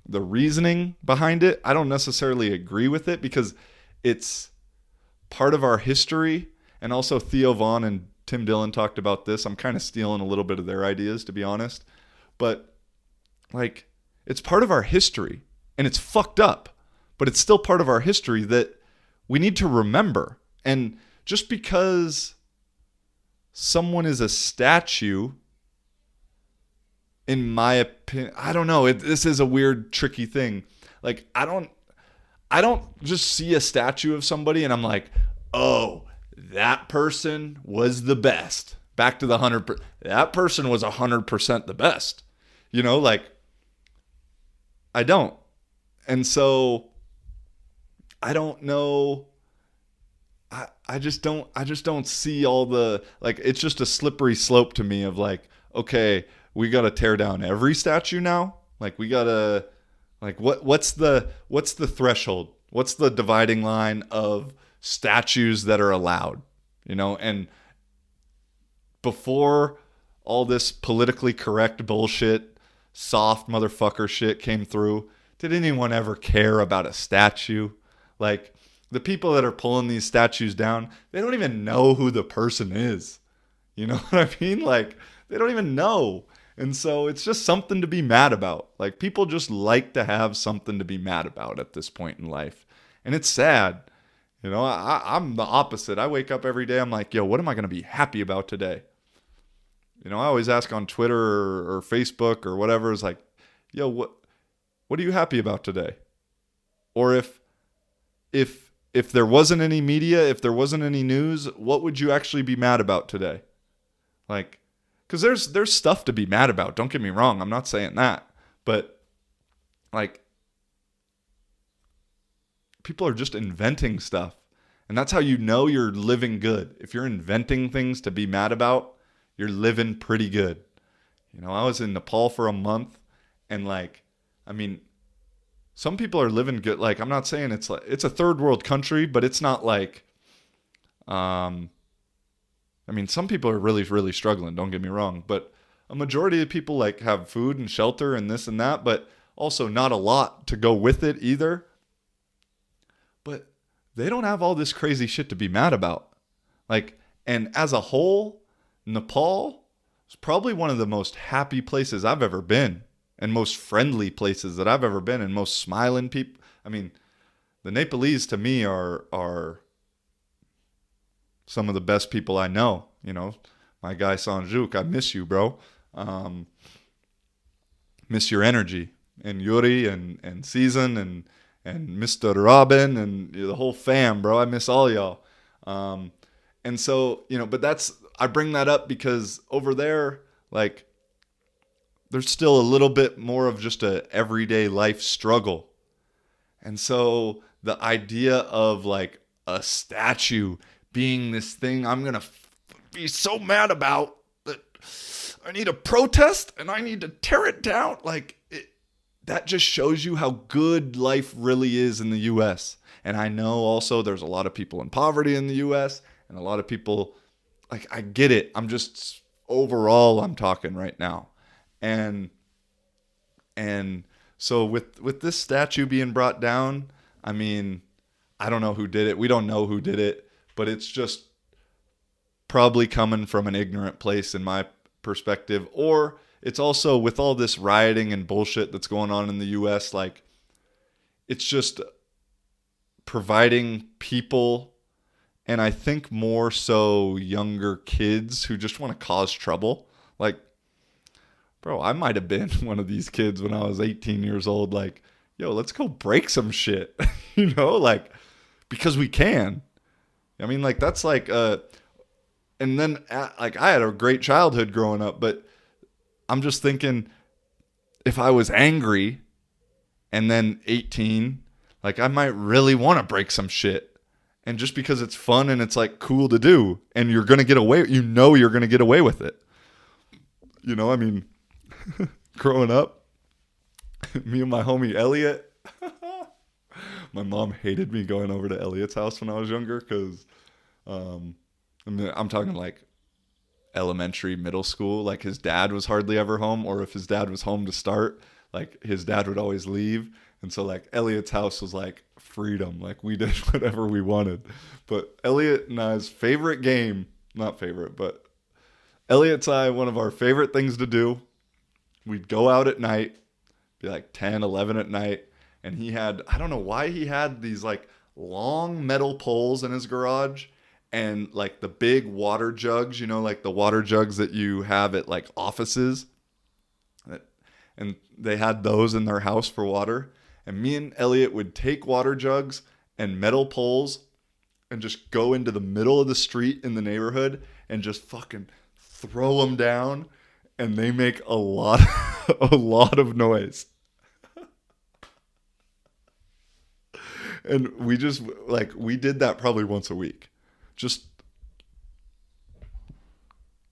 reasoning behind it. I don't necessarily agree with it because it's part of our history. And also Theo Vaughn and Tim Dillon talked about this. I'm kind of stealing a little bit of their ideas, to be honest. But like, it's part of our history and it's fucked up, but it's still part of our history that we need to remember. And just because someone is a statue, in my opinion, I don't know. This is a weird, tricky thing. Like, I don't just see a statue of somebody and I'm like, oh, that person was the best. Back to the 100%. That person was 100% the best. Like, I don't. And so I don't know. I just don't see all the, like, it's just a slippery slope to me of like, okay, we got to tear down every statue now. Like, we got to, like, what's the threshold? What's the dividing line of statues that are allowed? And before all this politically correct bullshit, soft motherfucker shit came through, did anyone ever care about a statue? Like, the people that are pulling these statues down, they don't even know who the person is. You know what I mean? Like, they don't even know. And so it's just something to be mad about. Like, people just like to have something to be mad about at this point in life. And it's sad. I'm the opposite. I wake up every day, I'm like, yo, what am I going to be happy about today? I always ask on Twitter or Facebook or whatever, is like, yo, what are you happy about today? Or if there wasn't any media, if there wasn't any news, what would you actually be mad about today? Like, because there's stuff to be mad about. Don't get me wrong. I'm not saying that. But, like, people are just inventing stuff. And that's how you know you're living good. If you're inventing things to be mad about, you're living pretty good. I was in Nepal for a month. And, like, I mean, some people are living good. Like, I'm not saying it's a third world country, but it's not like, some people are really, really struggling. Don't get me wrong. But a majority of people like have food and shelter and this and that, but also not a lot to go with it either. But they don't have all this crazy shit to be mad about. Like, and as a whole, Nepal is probably one of the most happy places I've ever been. And most friendly places that I've ever been, and most smiling people. I mean, the Nepalese to me are some of the best people I know. My guy Sanjuk, I miss you, bro. Miss your energy. And Yuri and Season and Mr. Robin and the whole fam, bro. I miss all y'all. And so, but I bring that up because over there, like, there's still a little bit more of just a everyday life struggle. And so the idea of like a statue being this thing I'm going to be so mad about that I need to protest and I need to tear it down. Like, that just shows you how good life really is in the U.S. And I know also there's a lot of people in poverty in the U.S. and a lot of people, like, I get it. I'm just, overall, I'm talking right now. And so with this statue being brought down, I mean, I don't know who did it. We don't know who did it, but it's just probably coming from an ignorant place in my perspective. Or it's also with all this rioting and bullshit that's going on in the US, like, it's just providing people, and I think more so younger kids who just want to cause trouble. Like, bro, I might have been one of these kids when I was 18 years old. Like, yo, let's go break some shit, like, because we can. I mean, like, that's like, and then, like, I had a great childhood growing up, but I'm just thinking, if I was angry and then 18, like, I might really want to break some shit. And just because it's fun and it's like cool to do, and you're going to get away, you're going to get away with it. I mean, growing up, me and my homie Elliot, my mom hated me going over to Elliot's house when I was younger because I'm talking like elementary, middle school. Like, his dad was hardly ever home, or if his dad was home to start, like, his dad would always leave. And so, like, Elliot's house was like freedom. Like, we did whatever we wanted. But Elliot and I's favorite game, not favorite, but Elliot's one of our favorite things to do, we'd go out at night, be like 10, 11 at night. And he had, I don't know why he had these like long metal poles in his garage, and like the big water jugs, like the water jugs that you have at like offices. And they had those in their house for water. And me and Elliot would take water jugs and metal poles and just go into the middle of the street in the neighborhood and just fucking throw them down. And they make a lot of noise. And we just, like, we did that probably once a week. Just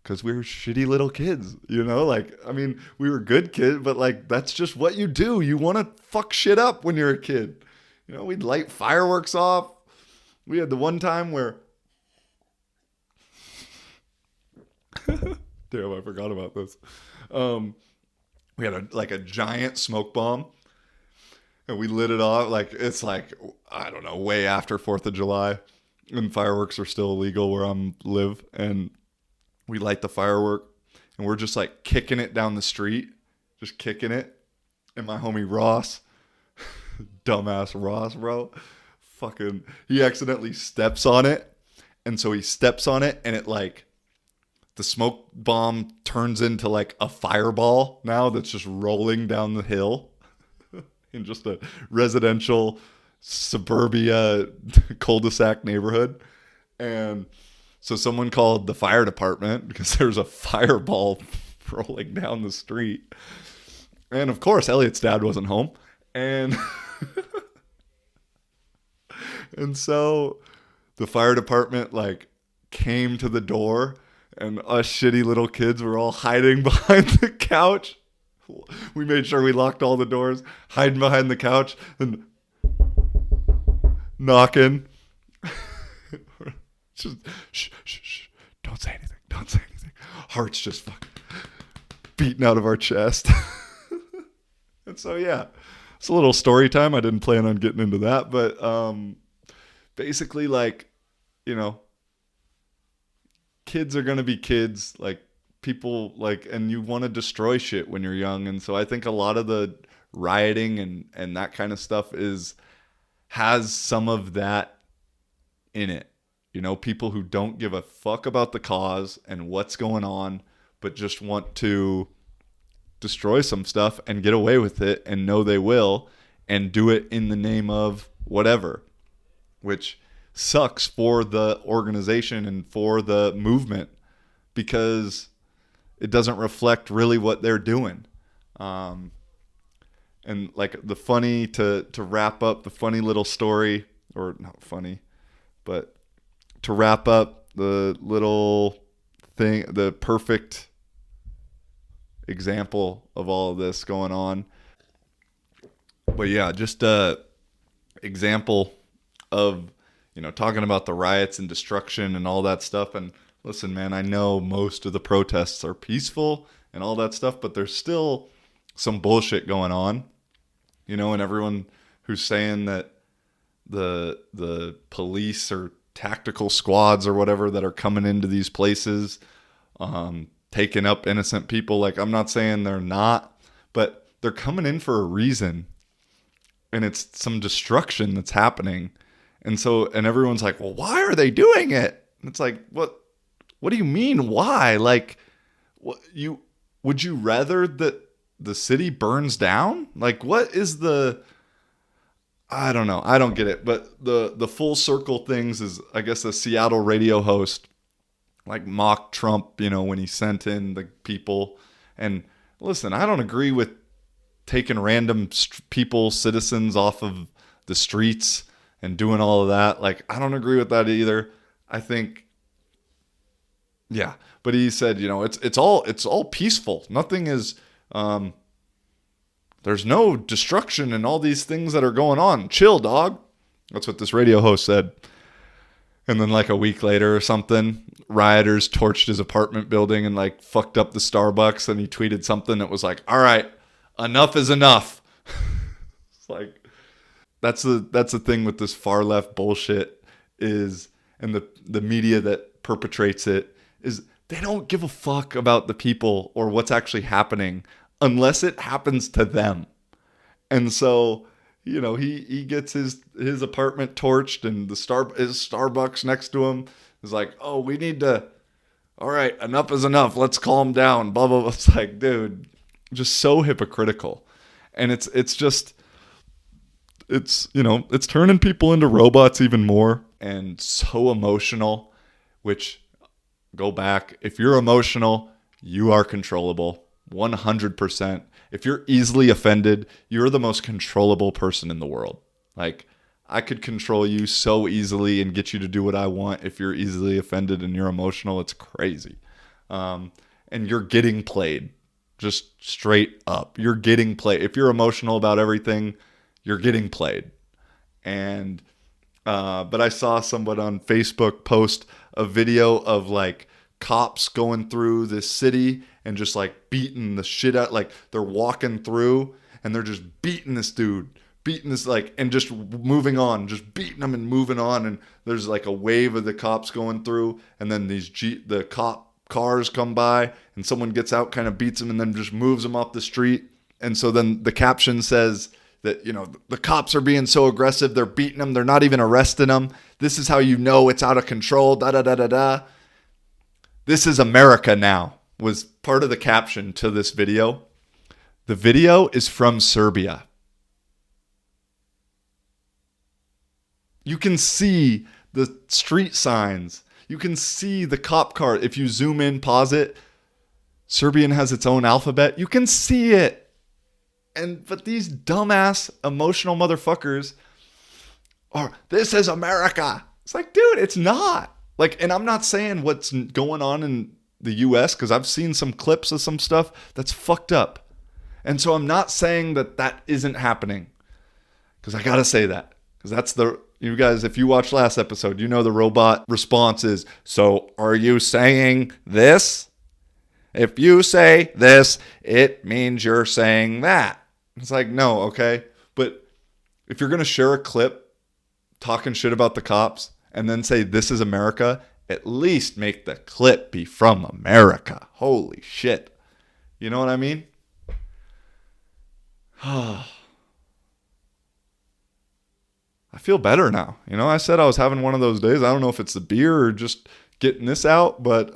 because we were shitty little kids, Like, I mean, we were good kids, but, like, that's just what you do. You want to fuck shit up when you're a kid. We'd light fireworks off. We had the one time where... Damn, I forgot about this. We had a giant smoke bomb, and we lit it off. Like, it's like, I don't know, way after 4th of July, and fireworks are still illegal where I live. And we light the firework, and we're just like kicking it down the street, just kicking it. And my homie Ross, dumbass Ross, bro, fucking, he accidentally steps on it. And so he steps on it, and it like, the smoke bomb turns into like a fireball now that's just rolling down the hill in just a residential suburbia cul-de-sac neighborhood. And so someone called the fire department because there's a fireball rolling down the street. And of course, Elliot's dad wasn't home. And and so the fire department like came to the door, and us shitty little kids were all hiding behind the couch. We made sure we locked all the doors, hiding behind the couch and knocking. Just shh. Don't say anything. Hearts just fucking beating out of our chest. And so, yeah, it's a little story time. I didn't plan on getting into that, but basically, like, kids are going to be kids, like, people, like, and you want to destroy shit when you're young. And so I think a lot of the rioting and that kind of stuff has some of that in it. People who don't give a fuck about the cause and what's going on, but just want to destroy some stuff and get away with it and know they will. and do it in the name of whatever, which sucks for the organization and for the movement because it doesn't reflect really what they're doing. And like the funny to wrap up the funny little story, or not funny, but to wrap up the little thing, the perfect example of all of this going on. But yeah, just a example of, talking about the riots and destruction and all that stuff. And listen, man, I know most of the protests are peaceful and all that stuff, but there's still some bullshit going on, and everyone who's saying that the police or tactical squads or whatever that are coming into these places, taking up innocent people. Like, I'm not saying they're not, but they're coming in for a reason, and it's some destruction that's happening. And everyone's like, well, why are they doing it? And it's like, what do you mean, why? Like, would you rather that the city burns down? Like, what is I don't know. I don't get it. But the full circle things is, I guess, a Seattle radio host like mocked Trump, when he sent in the people. And listen, I don't agree with taking random people, citizens off of the streets and doing all of that. Like, I don't agree with that either. I think, yeah. But he said, it's all peaceful. Nothing is, there's no destruction and all these things that are going on. Chill, dog. That's what this radio host said. And then like a week later or something, rioters torched his apartment building and like fucked up the Starbucks. And he tweeted something that was like, all right, enough is enough. It's like, that's the thing with this far left bullshit is, and the media that perpetrates it is, they don't give a fuck about the people or what's actually happening unless it happens to them. And so, he gets his apartment torched, and his Starbucks next to him is like, oh, we need to, all right, enough is enough. Let's calm down. Blah, blah, blah. It's like, dude, just so hypocritical. And it's turning people into robots even more, and so emotional, which, go back, if you're emotional, you are controllable 100%. If you're easily offended, you're the most controllable person in the world. Like, I could control you so easily and get you to do what I want. If you're easily offended and you're emotional, it's crazy. And you're getting played, just straight up. You're getting played. If you're emotional about everything, you're getting played. And but I saw someone on Facebook post a video of like cops going through this city and just like beating the shit out. Like, they're walking through and they're just beating this dude, and just moving on, just beating him and moving on. And there's like a wave of the cops going through, and then the cop cars come by, and someone gets out, kind of beats him, and then just moves him off the street. And so then the caption says that, the cops are being so aggressive, they're beating him, they're not even arresting him. This is how you know it's out of control, da da da da da. This is America now, was part of the caption to this video. The video is from Serbia. You can see the street signs. You can see the cop car. If you zoom in, pause it, Serbian has its own alphabet. You can see it. But these dumbass, emotional motherfuckers are, this is America. It's like, dude, it's not. Like, and I'm not saying what's going on in the U.S. because I've seen some clips of some stuff that's fucked up. And so I'm not saying that isn't happening, because I got to say that, because you guys, if you watched last episode, the robot response is, so are you saying this? If you say this, it means you're saying that. It's like, no, okay. But if you're going to share a clip talking shit about the cops and then say this is America, at least make the clip be from America. Holy shit. You know what I mean? I feel better now. I said I was having one of those days. I don't know if it's the beer or just getting this out, but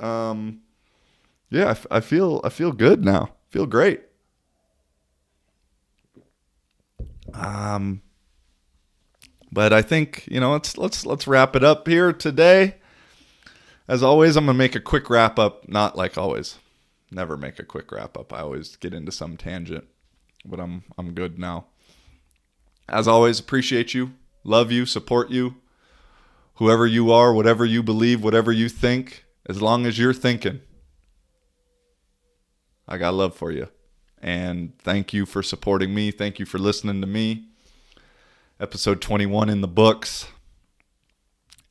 yeah, I feel good now. I feel great. But I think, let's wrap it up here today. As always, I'm going to make a quick wrap up. Not like always. Never make a quick wrap up. I always get into some tangent. But I'm good now. As always, appreciate you. Love you. Support you. Whoever you are, whatever you believe, whatever you think. As long as you're thinking. I got love for you. And thank you for supporting me. Thank you for listening to me. Episode 21 in the books.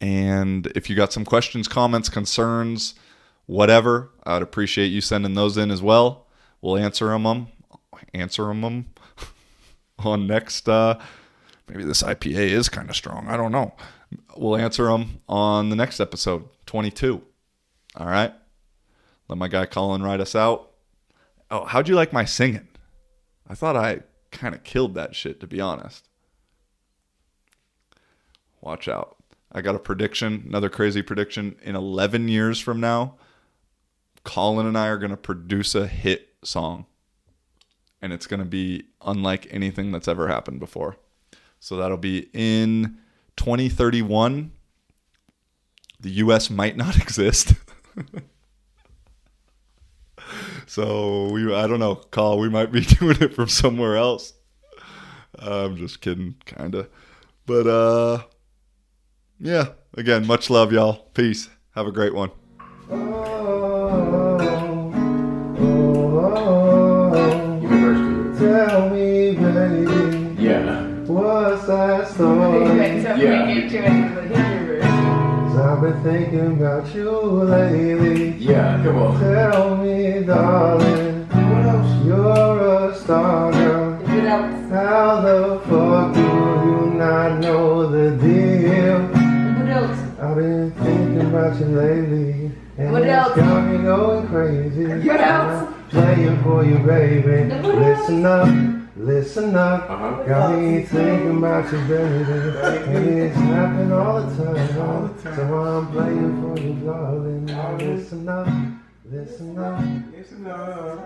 And if you got some questions, comments, concerns, whatever, I'd appreciate you sending those in as well. We'll answer them on next. Maybe this IPA is kind of strong. I don't know. We'll answer them on the next episode, 22. All right. Let my guy Colin write us out. Oh, how'd you like my singing? I thought I kind of killed that shit, to be honest. Watch out. I got a prediction, another crazy prediction. In 11 years from now, Colin and I are going to produce a hit song. And it's going to be unlike anything that's ever happened before. So that'll be in 2031. The U.S. might not exist. So I don't know, Call, we might be doing it from somewhere else. I'm just kidding, kind of. But, yeah, again, much love, y'all. Peace. Have a great one. Tell me, baby. Yeah. What's that story? I've been thinking about you lately. Yeah, come on. Tell me, darling. What else? You're a star girl. What else? How the fuck do you not know the deal? What else? I've been thinking about you lately. And What it's else? got me going crazy. What else? I'm playing for you, baby. What else? Listen up. Listen up, Uh-huh. got me thinking about you, baby. And it's happening all the time. So I'm playing for you, darling. Now listen up, listen up. Listen up.